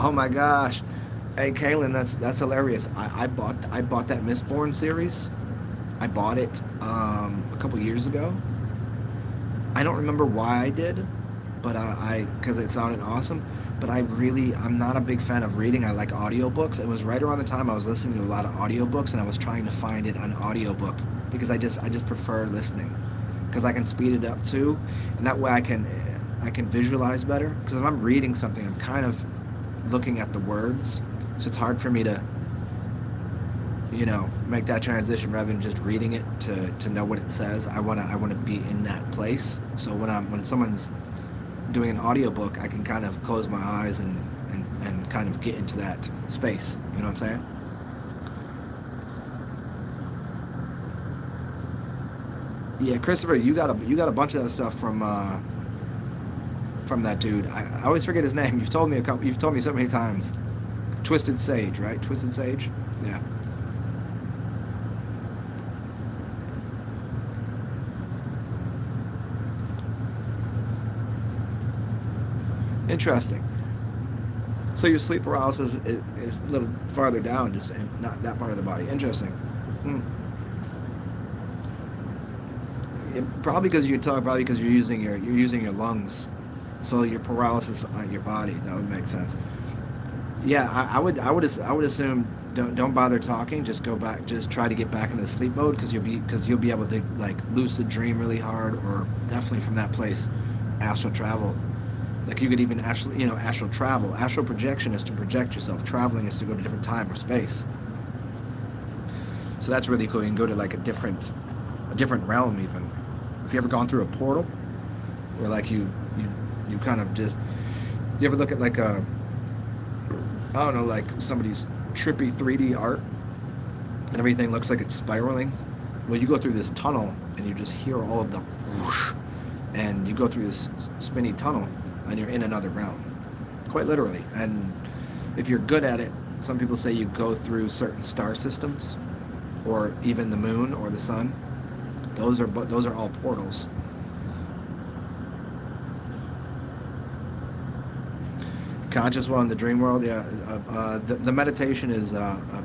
Oh my gosh. Hey Kaylin, that's hilarious. I bought that Mistborn series. I bought it a couple years ago. I don't remember why I did, but because it sounded awesome. But I'm not a big fan of reading. I like audiobooks. It was right around the time I was listening to a lot of audiobooks, and I was trying to find it on audiobook because I just prefer listening, because I can speed it up too, and that way I can visualize better. Because if I'm reading something, I'm kind of looking at the words, so it's hard for me to make that transition rather than just reading it to know what it says. I want to be in that place, so when someone's doing an audiobook, I can kind of close my eyes and kind of get into that space, you know what I'm saying? Yeah, Christopher, you got a bunch of that stuff from that dude. I always forget his name. You've told me so many times. Twisted Sage, right? Twisted Sage? Yeah. Interesting. So your sleep paralysis is a little farther down, just in not that part of the body. Interesting. Hmm. Probably because probably because you're using your lungs, so your paralysis on your body. That would make sense. Yeah, I would assume don't bother talking. Just go back. Just try to get back into the sleep mode because you'll be able to like lucid dream really hard, or definitely from that place, astral travel. Like you could even actually astral travel. Astral projection is to project yourself. Traveling is to go to a different time or space. So that's really cool. You can go to like a different realm even. If you ever gone through a portal, where like you kind of just you ever look at like a I don't know, like somebody's trippy 3D art and everything looks like it's spiraling. Well, you go through this tunnel and you just hear all of the whoosh, and you go through this spinny tunnel and you're in another realm, quite literally. And if you're good at it, some people say you go through certain star systems, or even the moon or the sun. Those are all portals. Conscious while in the dream world, yeah. The meditation is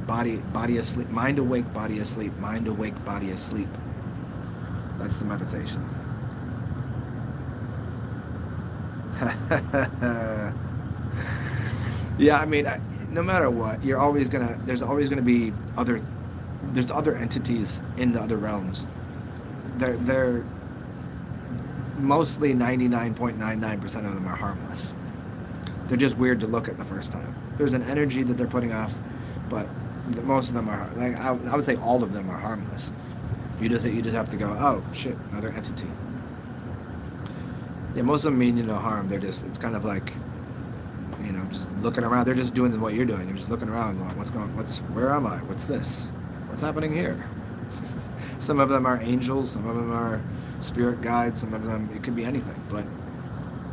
body asleep, mind awake, body asleep, mind awake, body asleep. That's the meditation. Yeah, I mean, no matter what, there's always gonna be there's other entities in the other realms. They're mostly 99.99% of them are harmless. They're just weird to look at the first time. There's an energy that they're putting off, but most of them are, like, I would say all of them are harmless. You just have to go, oh shit, another entity. Yeah, most of them mean you no harm. It's kind of like, just looking around. They're just doing what you're doing. They're just looking around, going, where am I? What's this? What's happening here? Some of them are angels. Some of them are spirit guides. Some of them, it could be anything. But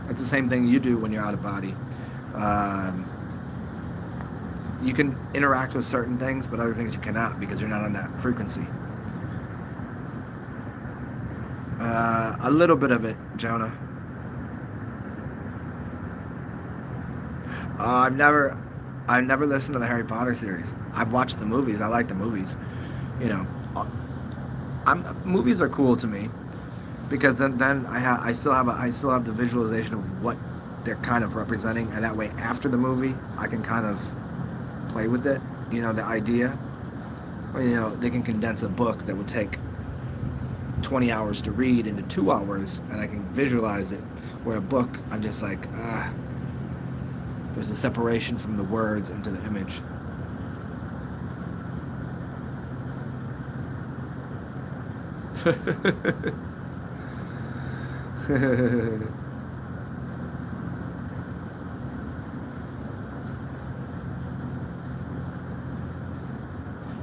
it's the same thing you do when you're out of body. You can interact with certain things, but other things you cannot because you're not on that frequency. A little bit of it, Jonah. I've never listened to the Harry Potter series. I've watched the movies. I like the movies. Movies are cool to me because then I still have the visualization of what they're kind of representing, and that way after the movie I can kind of play with it. The idea. They can condense a book that would take 20 hours to read into 2 hours, and I can visualize it. Where a book, I'm just like, there's a separation from the words into the image.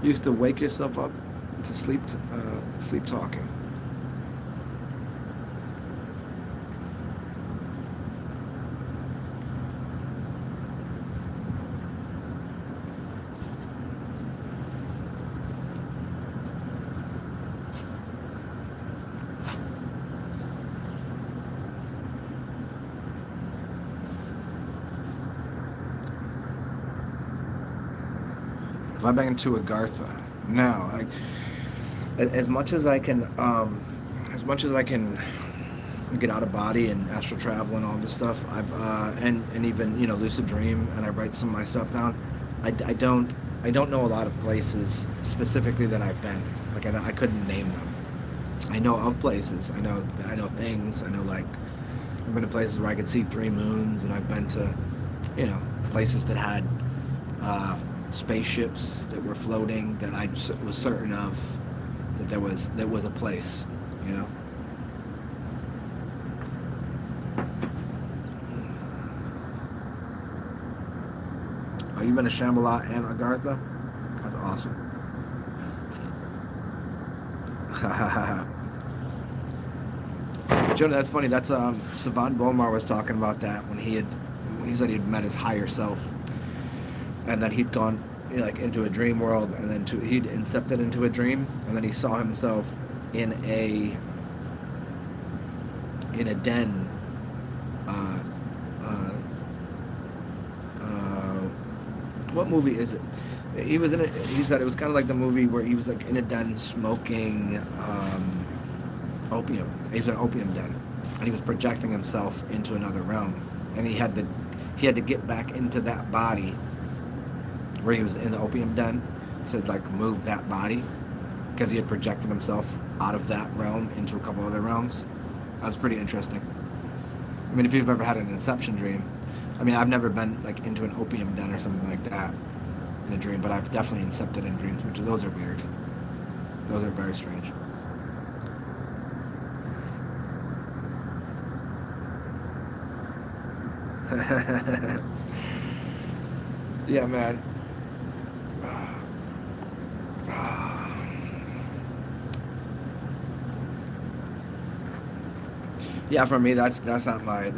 Used to wake yourself up to sleep talking. I'm back into Agartha now. As much as I can get out of body and astral travel and all this stuff, I've and even lucid dream, and I write some of my stuff down. I don't know a lot of places specifically that I've been. Like I couldn't name them. I know of places. I know things. I know, like, I've been to places where I could see 3 moons, and I've been to places that had spaceships that were floating, that I was certain of that there was a place. Oh, you've been to Shambhala and Agartha? That's awesome. Jonah, that's funny. That's Savan Bomar was talking about that when he said he'd met his higher self, and that he'd gone into a dream world, and then he'd incepted into a dream, and then he saw himself in a den what movie is it? He was in it. He said it was kind of like the movie where he was like in a den smoking opium. He was in an opium den, and he was projecting himself into another realm, and he had to get back into that body where he was in the opium den to like move that body because he had projected himself out of that realm into a couple other realms. That was pretty interesting. I mean, if you've ever had an Inception dream, I mean, I've never been like into an opium den or something like that in a dream, but I've definitely incepted in dreams, which those are weird. Those are very strange. Yeah, man. Yeah, for me, that's not my.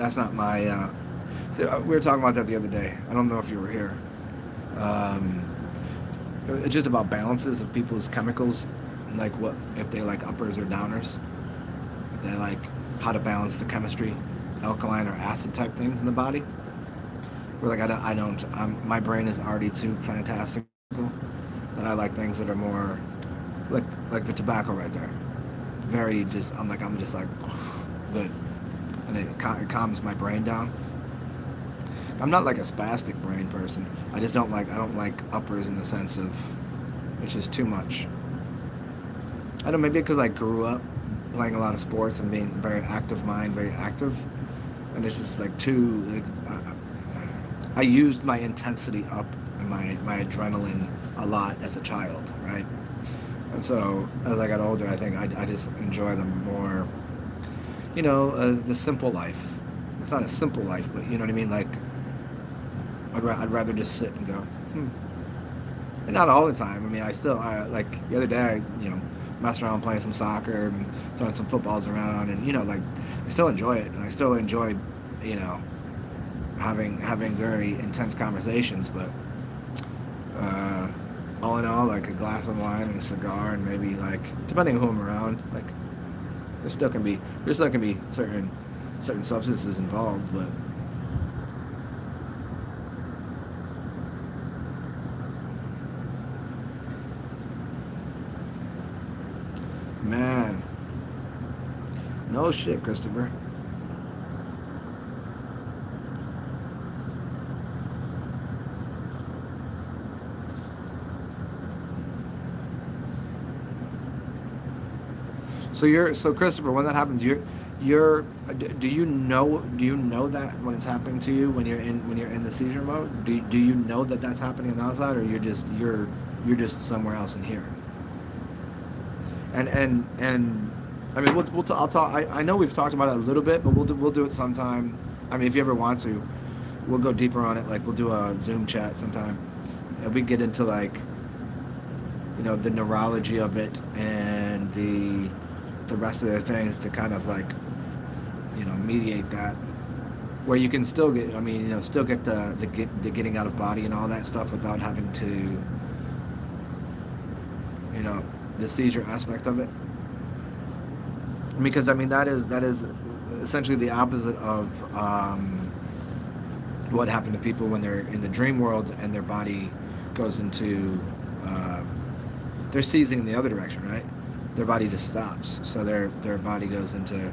So we were talking about that the other day. I don't know if you were here. Um, it's just about balances of people's chemicals, like what if they like uppers or downers. If they like how to balance the chemistry, alkaline or acid type things in the body. Where like I don't. My brain is already too fantastical, and I like things that are more like the tobacco right there. Very just I'm just like good, and it calms my brain down. I'm not like a spastic brain person. I don't like uppers in the sense of it's just too much. I don't know, maybe because I grew up playing a lot of sports and being very active mind, very active, and it's just like too. Like, I used my intensity up and my adrenaline a lot as a child, right? And so as I got older, I think I just enjoy the more, the simple life. It's not a simple life, but you know what I mean. Like I'd rather just sit and go, and not all the time. I mean, I like the other day, messed around playing some soccer and throwing some footballs around, and like I still enjoy it, and I still enjoy, having very intense conversations. But all in all, like a glass of wine and a cigar, and maybe like depending on who I'm around, like there still can be certain substances involved, but. Man. No shit, Christopher. So Christopher, when that happens, do you know that when it's happening to you when you're in the seizure mode? Do you know that that's happening on the outside, or you're just somewhere else in here? And I mean I'll talk. I know we've talked about it a little bit, but we'll do it sometime. I mean, if you ever want to, we'll go deeper on it. Like we'll do a Zoom chat sometime, and we get into like the neurology of it and the rest of the things to kind of like mediate that, where you can still get still get the getting out of body and all that stuff without having to the seizure aspect of it. Because I mean that is essentially the opposite of what happened to people when they're in the dream world and their body goes into they're seizing in the other direction, right? Their body just stops, so their body goes into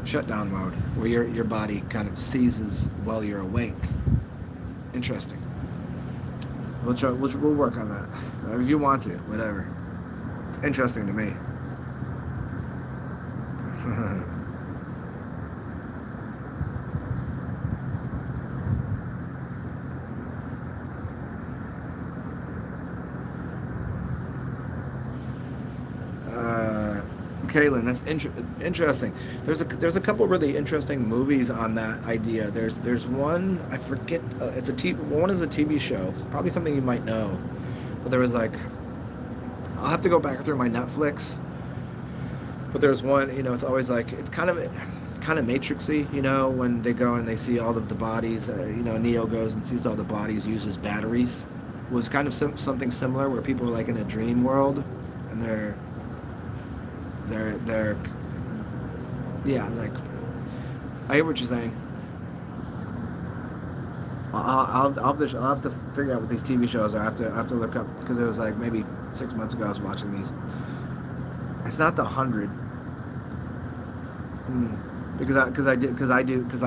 shutdown mode, where your body kind of seizes while you're awake. Interesting. We'll work on that if you want to. Whatever. It's interesting to me. Kaylin, that's interesting. There's a couple really interesting movies on that idea. There's one, I forget. One is a TV show. Probably something you might know. But there was like, I'll have to go back through my Netflix. But there's one. It's always like it's kind of Matrixy. When they go and they see all of the bodies. Neo goes and sees all the bodies used as batteries. It was kind of something similar where people are like in a dream world, and they're yeah, like I hear what you're saying. I'll have to figure out what these TV shows are. I have to look up because it was like maybe 6 months ago I was watching these. It's not the 100. Because I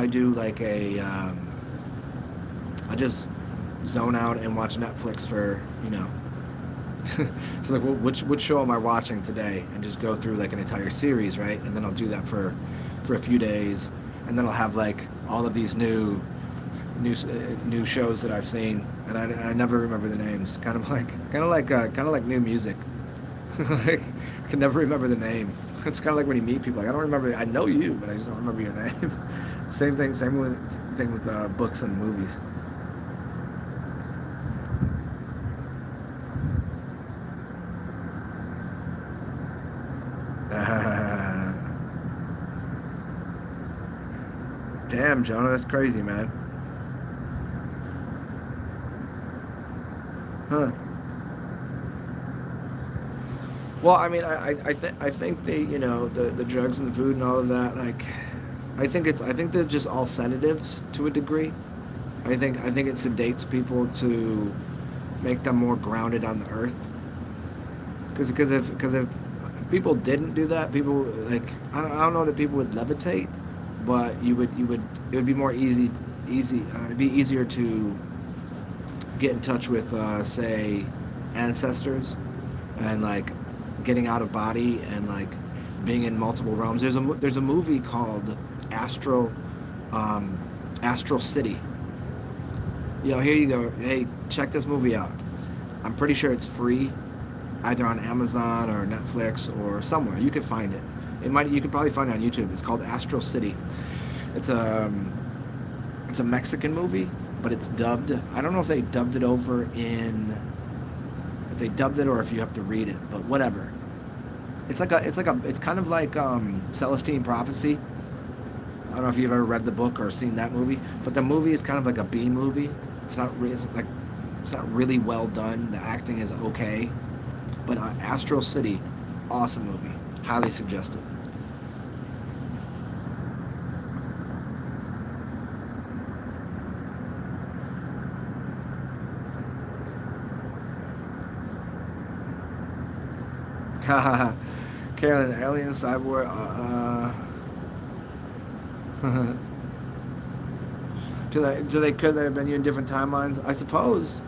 do like a I just zone out and watch Netflix for so like which show am I watching today and just go through like an entire series, right? And then I'll do that for a few days, and then I'll have like all of these new shows that I've seen, and I never remember the names. Kind of like new music. Like I can never remember the name. It's kind of like when you meet people. Like I don't remember. I know you, but I just don't remember your name. Same thing. Thing with books and movies. Damn, Jonah, that's crazy, man. Huh. Well, I mean, I think they, the drugs and the food and all of that, like, I think they're just all sedatives to a degree. I think it sedates people to make them more grounded on the earth. Because if people didn't do that, people like I don't know that people would levitate, but you would it would be more easy it'd be easier to get in touch with say ancestors and like getting out of body and like being in multiple realms. There's a movie called um, Astral City. Here you go. Hey, check this movie out. I'm pretty sure it's free, either on Amazon or Netflix or somewhere. You can find it. You could probably find it on YouTube. It's called Astral City. It's a it's a Mexican movie, but it's dubbed. I don't know if they dubbed it over in if they dubbed it or if you have to read it, but whatever. It's kind of like Celestine Prophecy. I don't know if you've ever read the book or seen that movie, but the movie is kind of like a B movie. It's not really well done. The acting is okay, but Astral City, awesome movie. Highly suggested. Carolyn, Alien Cyborg. Could they have been you in different timelines? I suppose.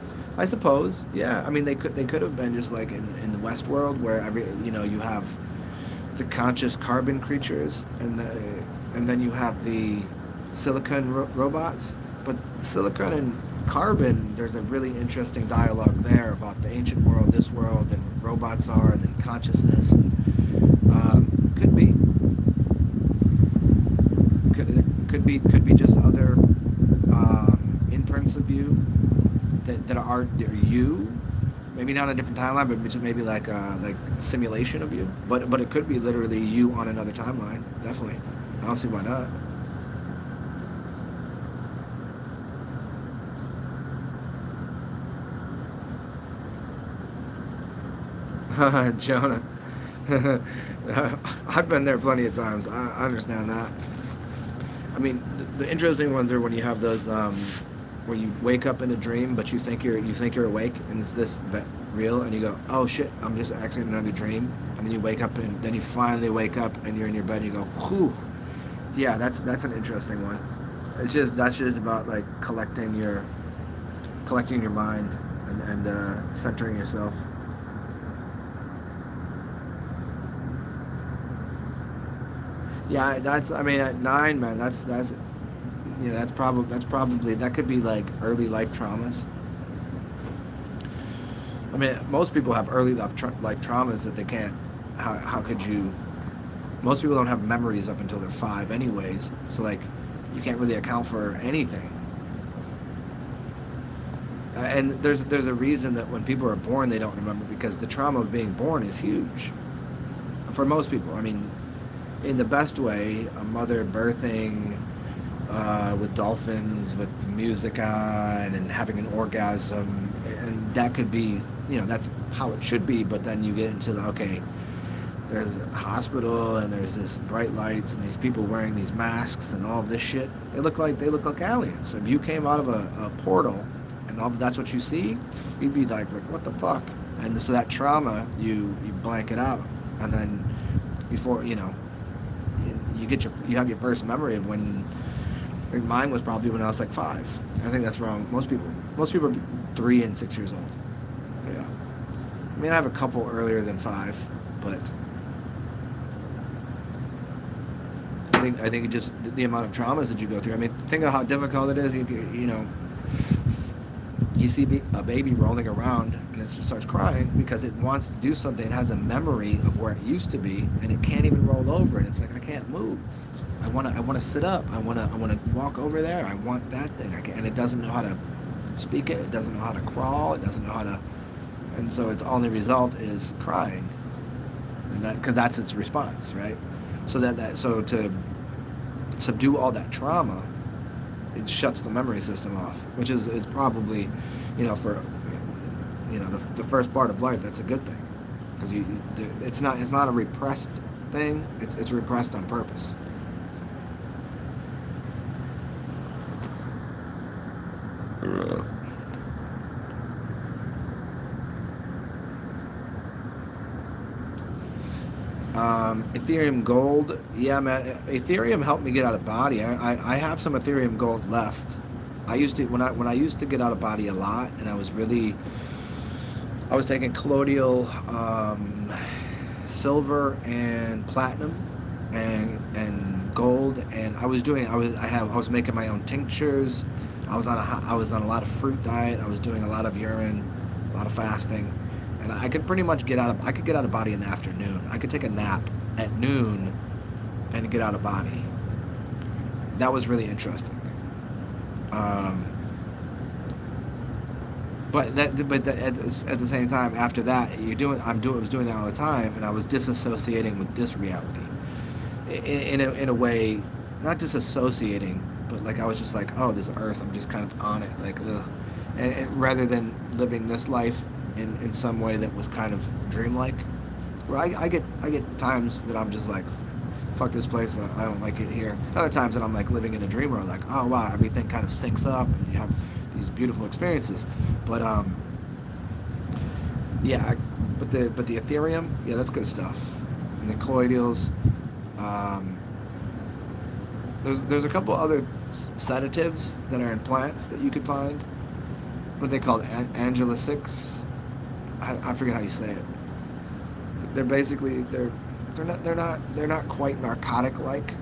Yeah. I mean, they could have been just like in the West world where you have the conscious carbon creatures and then you have the silicon robots. But silicon and carbon, there's a really interesting dialogue there about the ancient world, this world, and what robots are, and then consciousness. Could be. Could be just other imprints of you that are you. Maybe not a different timeline, but just maybe like a simulation of you. But it could be literally you on another timeline. Definitely. I don't see why not. Jonah. I've been there plenty of times. I understand that. I mean, the interesting ones are when you have those where you wake up in a dream, but you think you're awake, and it's this that real, and you go, oh shit, I'm just actually in another dream, and then you wake up, and then you finally wake up, and you're in your bed, and you go, whew, yeah, that's an interesting one. That's just about like collecting your mind and centering yourself. Yeah, I mean at 9, man, that's probably that could be like early life traumas. I mean, most people have early life traumas that they can't. How could you? Most people don't have memories up until they're 5, anyways. So like, you can't really account for anything. And there's a reason that when people are born they don't remember, because the trauma of being born is huge for most people. I mean, in the best way, a mother birthing with dolphins, with the music on, and having an orgasm, and that could be, that's how it should be. But then you get into okay, there's a hospital and there's this bright lights and these people wearing these masks and all of this shit. They look like aliens. If you came out of a portal and that's what you see, you'd be like what the fuck? And so that trauma, you blank it out, and then before you have your first memory of when. Mine was probably when I was like 5. I think that's wrong. Most people are 3 and 6 years old. Yeah. I mean, I have a couple earlier than 5, but I think it just the amount of traumas that you go through. I mean, think of how difficult it is. You see a baby rolling around and it just starts crying because it wants to do something. It has a memory of where it used to be, and it can't even roll over. And it's like, I can't move. I want to sit up. I want to walk over there. I want that thing. And it doesn't know how to speak it. It doesn't know how to crawl. It doesn't know how to. And so its only result is crying, and because that's its response, right? So so to subdue all that trauma, it shuts the memory system off, which is probably, for the first part of life, that's a good thing, because it's not a repressed thing. It's repressed on purpose. Ethereum gold, yeah, man. Ethereum helped me get out of body. I have some Ethereum gold left. I used to when I used to get out of body a lot, and I was taking colloidal silver and platinum and gold, and I was making my own tinctures. I was on a lot of fruit diet. I was doing a lot of urine, a lot of fasting, and I could pretty much get out of body in the afternoon. I could take a nap at noon and get out of body. That was really interesting. But at the same time, after that, I was doing that all the time, and I was disassociating with this reality. In a way, not disassociating, but like I was just like, oh, this earth, I'm just kind of on it, like, ugh. And rather than living this life in some way that was kind of dreamlike, where I get times that I'm just like, fuck this place, I don't like it here. Other times that I'm like living in a dream world, like, oh wow, everything kind of syncs up and you have these beautiful experiences. But yeah, but the Ethereum, yeah, that's good stuff. And the colloidals, there's a couple other sedatives that are in plants that you could find. What they called Angelicics. I forget how you say it. They're basically they're not quite narcotic like,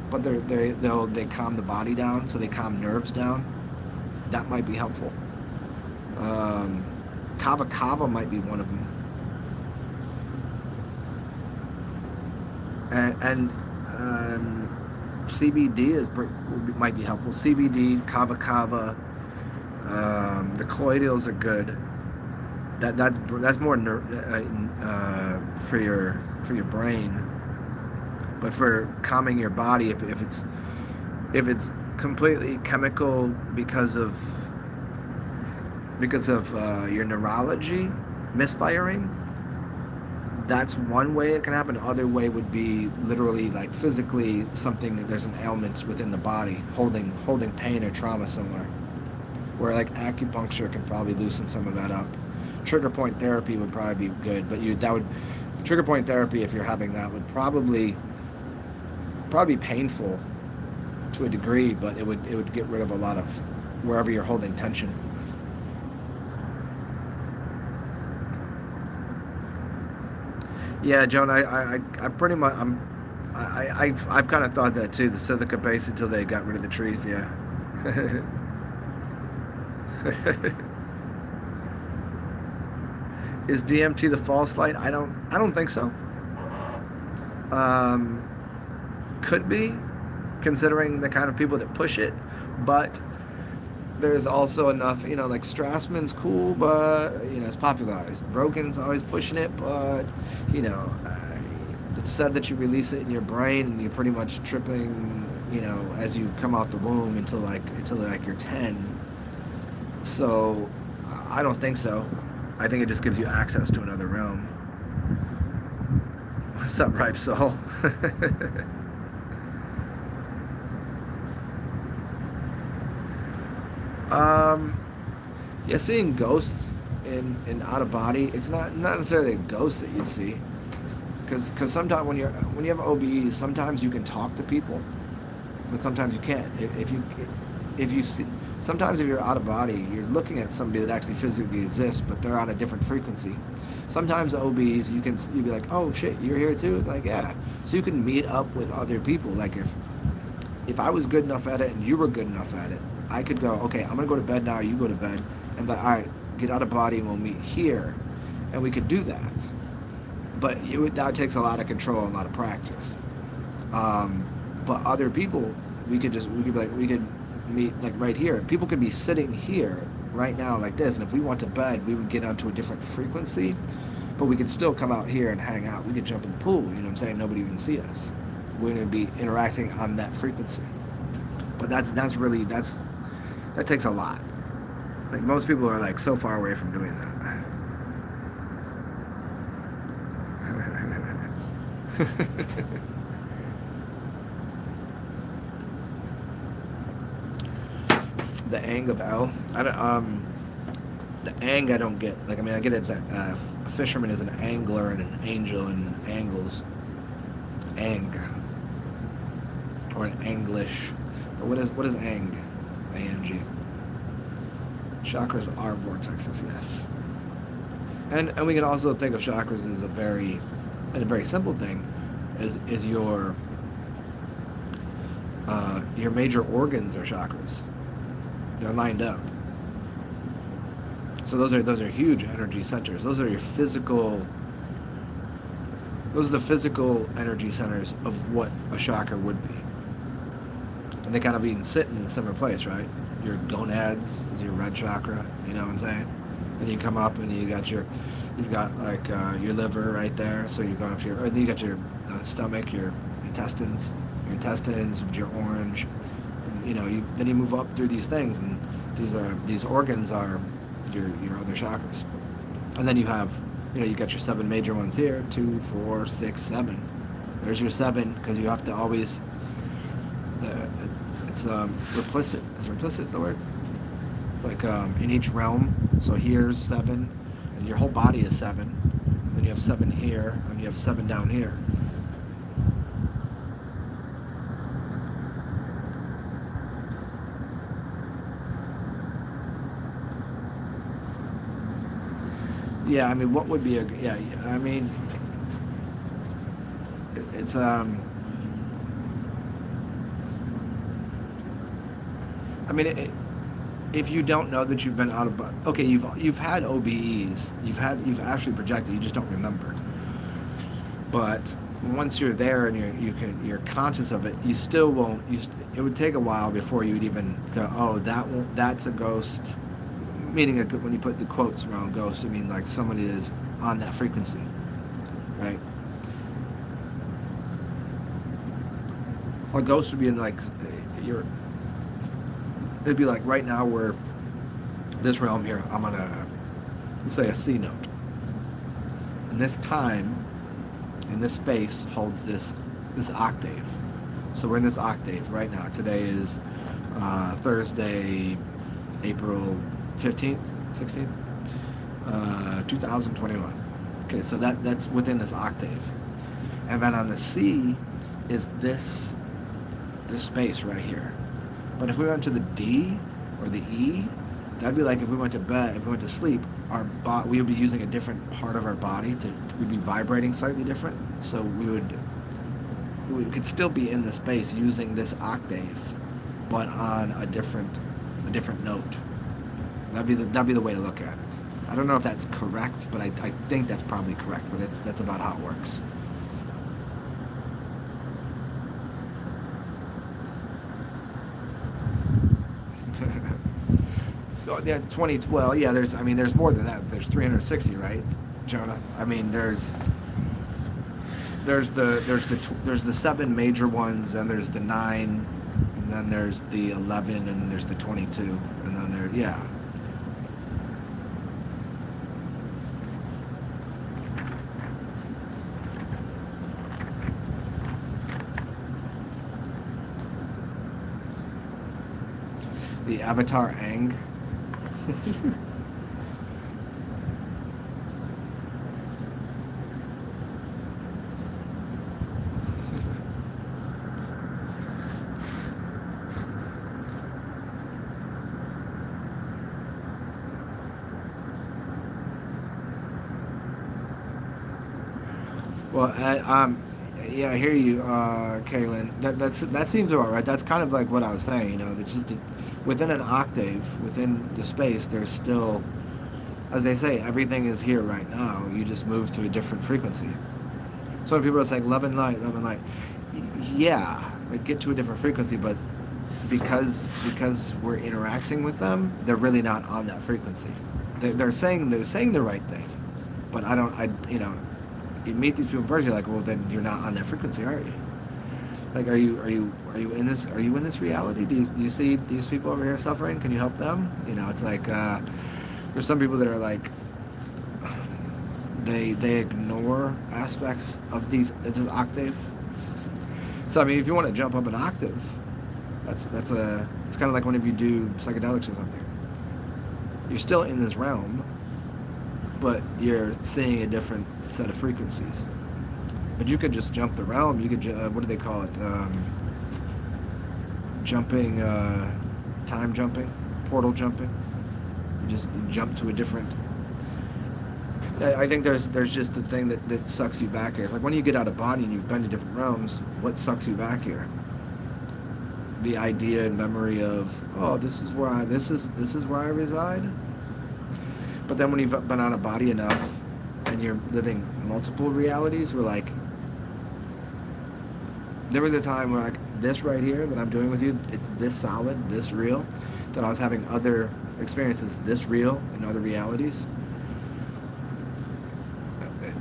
but they calm the body down, so they calm nerves down. That might be helpful. Kava Kava might be one of them. And CBD might be helpful. CBD, Kava Kava, the colloidals are good. That's more for your brain, but for calming your body, if it's completely chemical because of your neurology misfiring, that's one way it can happen. Other way would be literally like physically something, there's an ailment within the body holding pain or trauma somewhere, where like acupuncture can probably loosen some of that up. Trigger point therapy would probably be good, but trigger point therapy, if you're having that, would probably be painful to a degree, but it would get rid of a lot of wherever you're holding tension. Yeah, Joan, I pretty much I've kind of thought that too. The silica base until they got rid of the trees. Yeah. Is DMT the false light? I don't think so. Could be, considering the kind of people that push it, but there's also enough, like Strassman's cool, but it's popularized. Rogan's always pushing it, but it's said that you release it in your brain and you're pretty much tripping, as you come out the womb until you're 10. So I don't think so. I think it just gives you access to another realm. What's up, Ripe Soul? um, yeah, seeing ghosts in out of body, it's not necessarily a ghost that you'd see, because sometimes when you have OBEs, sometimes you can talk to people, but sometimes you can't. If you see, sometimes if you're out of body, you're looking at somebody that actually physically exists, but they're on a different frequency. Sometimes OBs, you'd be like, oh shit, you're here too, like yeah. So you can meet up with other people. Like if I was good enough at it and you were good enough at it, I could go, okay, I'm gonna go to bed now. You go to bed, and be like, all right, get out of body and we'll meet here, and we could do that. But that takes a lot of control and a lot of practice. But other people, we could meet like right here. People could be sitting here right now like this, and if we went to bed, we would get onto a different frequency, but we could still come out here and hang out. We could jump in the pool, you know what I'm saying? Nobody even see us. We're gonna be interacting on that frequency. But that takes a lot. Like most people are like so far away from doing that. The ang of L. The ang I don't get. Like, I mean, I get it's a fisherman is an angler and an angel and angles. Ang. Or an anglish. But what is ang? A-N-G. Chakras are vortexes, yes. And we can also think of chakras as a very simple thing, is your major organs are chakras. They're lined up. So those are huge energy centers. Those are the physical energy centers of what a chakra would be. And they kind of even sit in a similar place, right? Your gonads is your red chakra, you know what I'm saying? And you come up and you've got like your liver right there. So you're going up to and then you got your stomach, your intestines, your orange. You know, then you move up through these things, and these organs are your other chakras. And then you have, you got your 7 major ones here, 2, 4, 6, 7. There's your 7, because you have to always. It's replicit. Is replicit the word? It's like in each realm. So here's 7, and your whole body is 7. And then you have 7 here, and you have 7 down here. Yeah, I mean, what would be I mean, it's I mean, if you don't know that you've been out of, okay, you've had OBEs, you've actually projected, you just don't remember. But once you're there and you're conscious of it, you still won't. It would take a while before you'd even go, oh, that's a ghost. Meaning when you put the quotes around ghost, I mean like somebody is on that frequency, right? Or ghost would be in like it'd be like right now we're this realm here. I'm on let's say a C note, and this time in this space holds this octave. So we're in this octave right now. Today is Thursday, April 15th, 16th, 2021. Okay, so that's within this octave. And then on the C is this space right here. But if we went to the D or the E, that'd be like if we went to bed, if we went to sleep, we would be using a different part of our body we'd be vibrating slightly different. So we could still be in the space using this octave, but on a different note. That'd be the way to look at it. I don't know if that's correct, but I think that's probably correct. But that's about how it works. Yeah, 20. Well, yeah. There's more than that. There's 360, right, Jonah? I mean, there's the 7 major ones, and there's the 9, and then there's the 11, and then there's the 22, and then yeah. The Avatar Aang. Well, yeah, I hear you, Kaylin. That seems about right. That's kind of like what I was saying. You know, that just within an octave, within the space, there's still, as they say, everything is here right now. You just move to a different frequency. So when people are saying love and light, yeah, like get to a different frequency, but because we're interacting with them, they're really not on that frequency. They're saying the right thing, but you know. You meet these people in person, you're like, well, then you're not on that frequency, are you? Like, are you in this reality? Do you see these people over here suffering? Can you help them? You know, it's like there's some people that are like they ignore aspects of this octave. So I mean, if you want to jump up an octave, it's kind of like whenever you do psychedelics or something. You're still in this realm, but you're seeing a different set of frequencies. But you could just jump the realm. You could, what do they call it? Jumping, time jumping, portal jumping. You jump to a different. I think there's just the thing that sucks you back here. It's like when you get out of body and you've been to different realms, what sucks you back here? The idea and memory of, oh, this is where I reside. But then when you've been out of body enough and you're living multiple realities, we're like, there was a time where like this right here that I'm doing with you, it's this solid, this real, that I was having other experiences this real in other realities.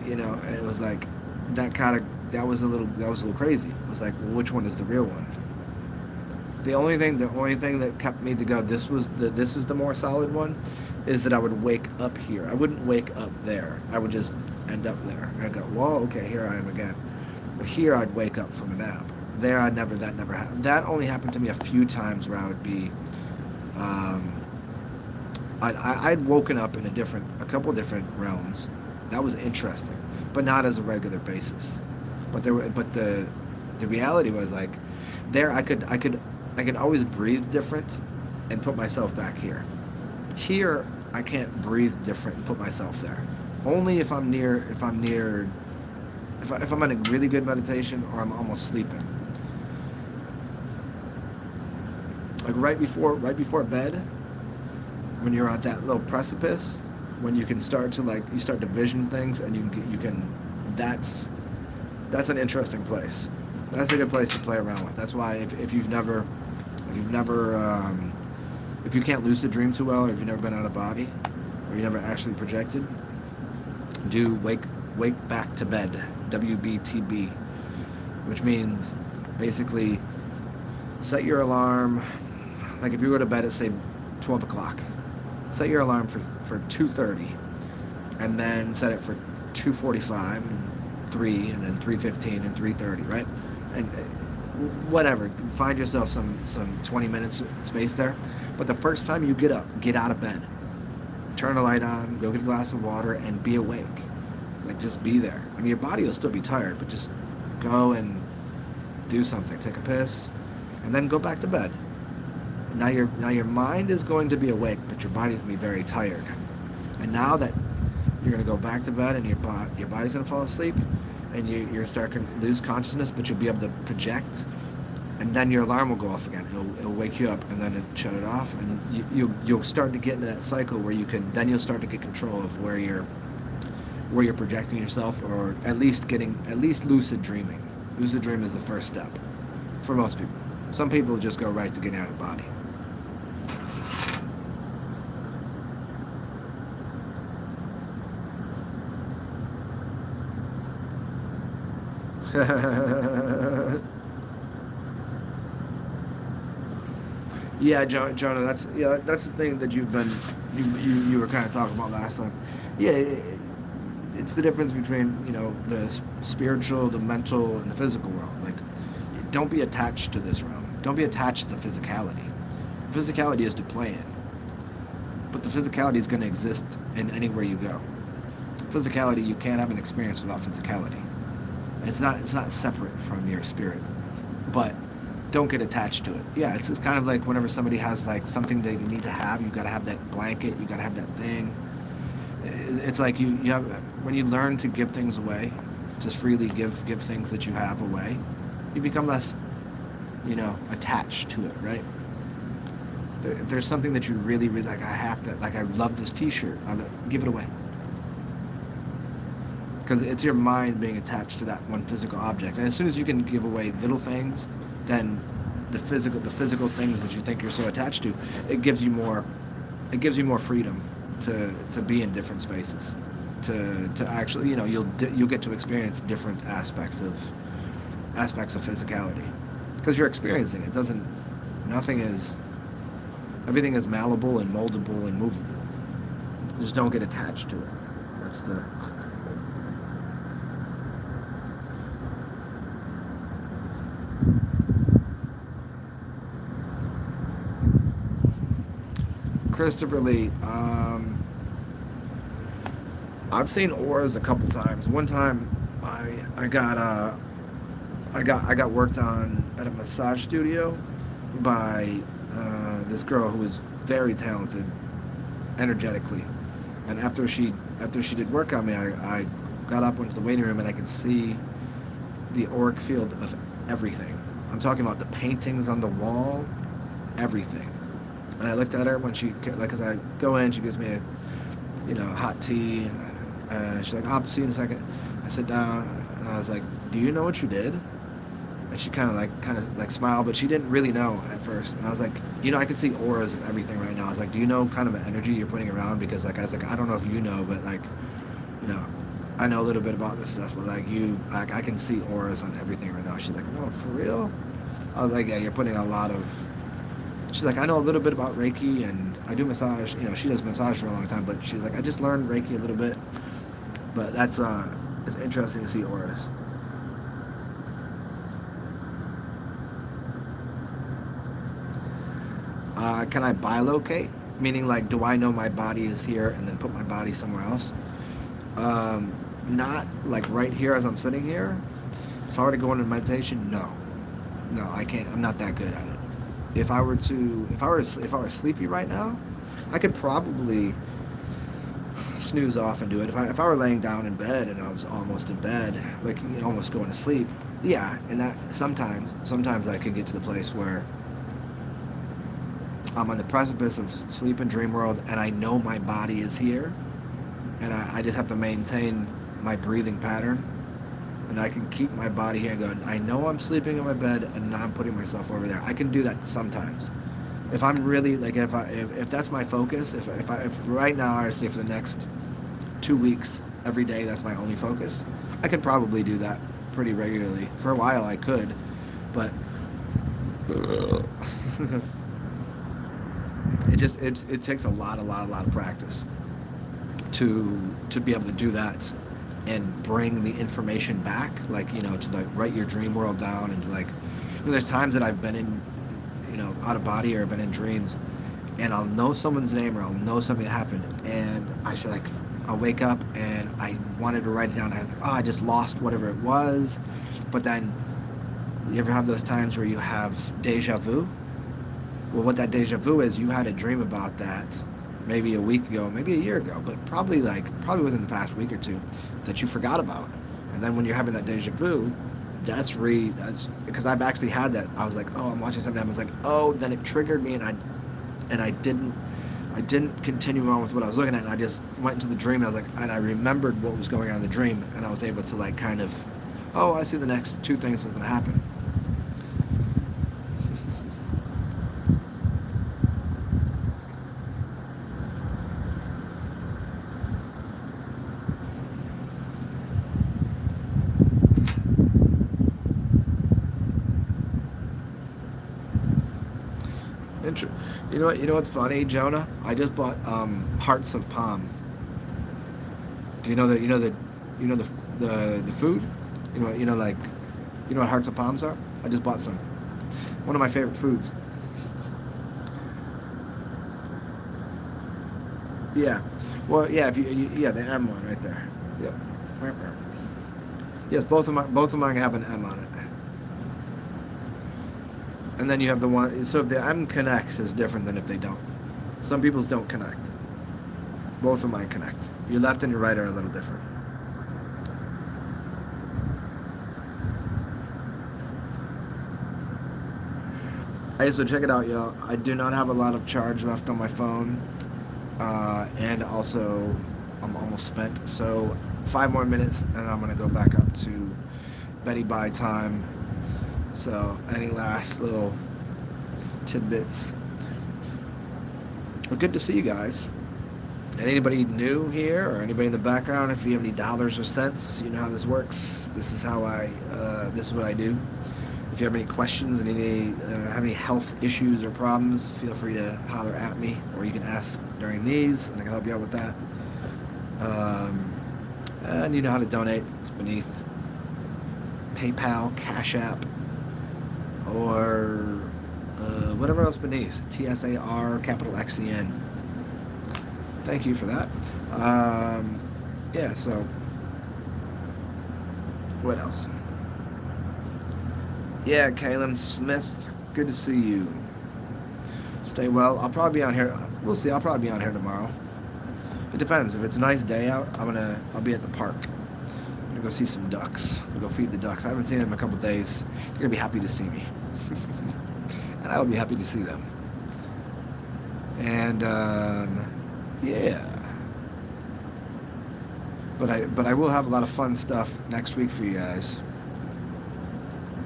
You know, and it was like that was a little crazy. It was like, well, which one is the real one? The only thing that kept me to go, this is the more solid one, is that I would wake up here. I wouldn't wake up there. I would just end up there. I'd go, whoa, okay, here I am again. But here I'd wake up from a nap. There that never happened. That only happened to me a few times where I would be, I'd woken up in a couple different realms. That was interesting, but not as a regular basis. But the reality was like, there I could always breathe different and put myself back here. Here, I can't breathe different and put myself there. Only if I'm if I'm in a really good meditation or I'm almost sleeping. Like right before bed, when you're on that little precipice, when you can start to vision things and you can that's an interesting place. That's a good place to play around with. That's why if you can't lucid dream too well, or if you've never been out of body, or you never actually projected, do wake back to bed, WBTB, which means basically set your alarm. Like if you go to bed at say 12 o'clock, set your alarm for 2:30, and then set it for 2:45 and 3 and then 3:15 and 3:30, right? And whatever, find yourself some 20 minutes space there. But the first time you get up, get out of bed, turn the light on, go get a glass of water, and be awake. Like just be there. I mean, your body will still be tired, but just go and do something. Take a piss, and then go back to bed. Now your mind is going to be awake, but your body is going to be very tired. And now that you're going to go back to bed and your body's going to fall asleep, and you're going to start to lose consciousness, but you'll be able to project, and then your alarm will go off again. It'll wake you up, and then it'll shut it off, and you'll start to get into that cycle where you'll start to get control of where you're projecting yourself, or at least lucid dreaming. Lucid dream is the first step for most people. Some people just go right to getting out of the body. Yeah, Jonah, that's the thing that you were kind of talking about last time. Yeah, it's the difference between the spiritual, the mental, and the physical world. Like, don't be attached to this realm. Don't be attached to the physicality. physicality is to play in, but the physicality is going to exist in anywhere you go. Physicality, you can't have an experience without physicality. It's not separate from your spirit, but don't get attached to it. Yeah, it's kind of like whenever somebody has like something they need to have, you got to have that blanket, you got to have that thing. It's like you have, when you learn to give things away, just freely give things that you have away, you become less, attached to it, right? If there's something that you really, really like, I have to, like, I love this t-shirt, give it away. Because it's your mind being attached to that one physical object. And as soon as you can give away little things, then the physical things that you think you're so attached to, it gives you more freedom to be in different spaces, to actually, you'll get to experience different aspects of physicality, because you're experiencing it. Everything is malleable and moldable and movable. Just don't get attached to it. That's the Christopher Lee. I've seen auras a couple times. One time, I got worked on at a massage studio by this girl who was very talented energetically, and after she did work on me, I got up, went to the waiting room, and I could see the auric field of everything. I'm talking about the paintings on the wall, everything. And I looked at her when she, like, as I go in, she gives me a, hot tea, and she's like, I'll see you in a second. I sit down, and I was like, do you know what you did? And she kind of smiled, but she didn't really know at first. And I was like, I could see auras of everything right now. I was like, do you know kind of the energy you're putting around? Because, like, I was like, I don't know if you know, but, like, I know a little bit about this stuff, but, like, I can see auras on everything right now. She's like, no, for real? I was like, yeah, you're putting a lot of... She's like, I know a little bit about Reiki, and I do massage. She does massage for a long time, but she's like, I just learned Reiki a little bit. But it's interesting to see auras. Can I bilocate? Meaning, like, do I know my body is here and then put my body somewhere else? Not like right here as I'm sitting here. If I were to go into meditation, no, I can't. I'm not that good at it. If I were sleepy right now, I could probably snooze off and do it. If I were laying down in bed and I was almost in bed, like, almost going to sleep, yeah. And that sometimes I could get to the place where I'm on the precipice of sleep and dream world, and I know my body is here, and I just have to maintain my breathing pattern, and I can keep my body here and go, I know I'm sleeping in my bed, and now I'm putting myself over there. I can do that sometimes. If I'm really, like, if that's my focus, if right now, I say for the next 2 weeks, every day, that's my only focus, I could probably do that pretty regularly. For a while, I could, but it takes a lot of practice to be able to do that and bring the information back, like, to, like, write your dream world down, and, like, there's times that I've been in, out of body, or been in dreams, and I'll know someone's name, or I'll know something that happened, and I'll wake up and I wanted to write it down, and I'm like, I just lost whatever it was. But then, you ever have those times where you have deja vu? Well, what that deja vu is, you had a dream about that maybe a week ago, maybe a year ago, but probably within the past week or two, that you forgot about. And then when you're having that deja vu, that's because I've actually had that. I was like, I'm watching something. I was like, then it triggered me, and I didn't continue on with what I was looking at, and I just went into the dream, and I remembered what was going on in the dream, and I was able to, like, kind of, I see the next 2 things that's going to happen. You know what's funny, Jonah? I just bought hearts of palm. Do you know the food? You know what hearts of palms are? I just bought some. One of my favorite foods. Yeah. Well, yeah. If yeah, the M one right there. Yep. Yes, both of mine have an M on it. And then you have the one. So if the M connects, is different than if they don't. Some people's don't connect. Both of mine connect. Your left and your right are a little different. Hey, so check it out, y'all. I do not have a lot of charge left on my phone. And also, I'm almost spent. So 5 more minutes, and I'm going to go back up to Betty Bye time. So, any last little tidbits? Well, good to see you guys. And anybody new here or anybody in the background, if you have any dollars or cents, you know how this works. This is how this is what I do. If you have any questions and have any health issues or problems, feel free to holler at me, or you can ask during these, and I can help you out with that. And you know how to donate. It's beneath PayPal, CashApp, or whatever else beneath. TsarXen. Thank you for that. Yeah, so what else? Yeah, Kaylin Smith, good to see you. Stay well. I'll probably be on here. We'll see. I'll probably be on here tomorrow. It depends. If it's a nice day out, I'll be at the park. I'm gonna go see some ducks. I'll go feed the ducks. I haven't seen them in a couple days. They're gonna be happy to see me, and I will be happy to see them. And yeah. But I will have a lot of fun stuff next week for you guys.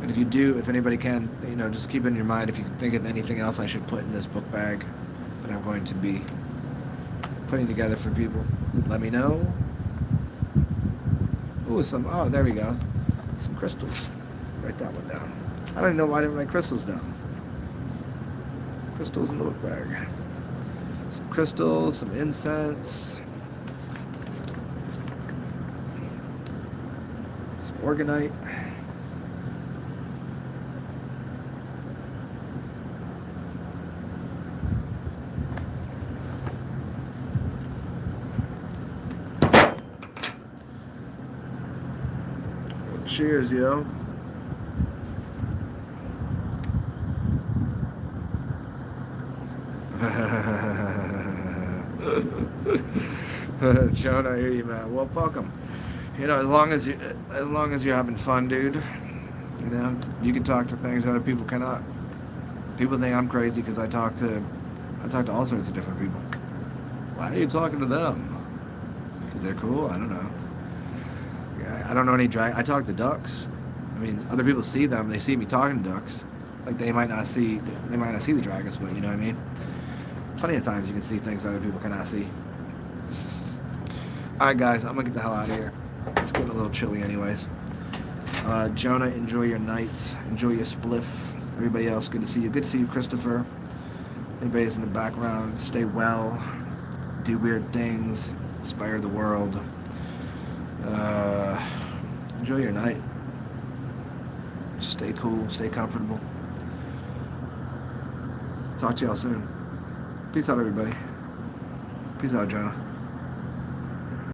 And if anybody can, just keep it in your mind. If you can think of anything else I should put in this book bag that I'm going to be putting together for people, let me know. Ooh, there we go. Some crystals. Write that one down. I don't even know why I didn't write crystals down. Crystals in the book bag. Some crystals, some incense, some organite. Cheers, yo. Jonah, I hear you, man. Well, fuck them. As long as you're having fun, dude. You can talk to things other people cannot. People think I'm crazy because I talk to all sorts of different people. Why are you talking to them? Because they're cool. I don't know. I don't know any drag. I talk to ducks. I mean, other people see them. They see me talking to ducks. Like they might not see the dragons, but you know what I mean. Plenty of times you can see things other people cannot see. All right, guys, I'm gonna get the hell out of here. It's getting a little chilly, anyways. Jonah, enjoy your night. Enjoy your spliff. Everybody else, good to see you. Good to see you, Christopher. Anybody that's in the background, stay well. Do weird things. Inspire the world. Enjoy your night. Stay cool, stay comfortable. Talk to y'all soon. Peace out, everybody. Peace out, Jonah.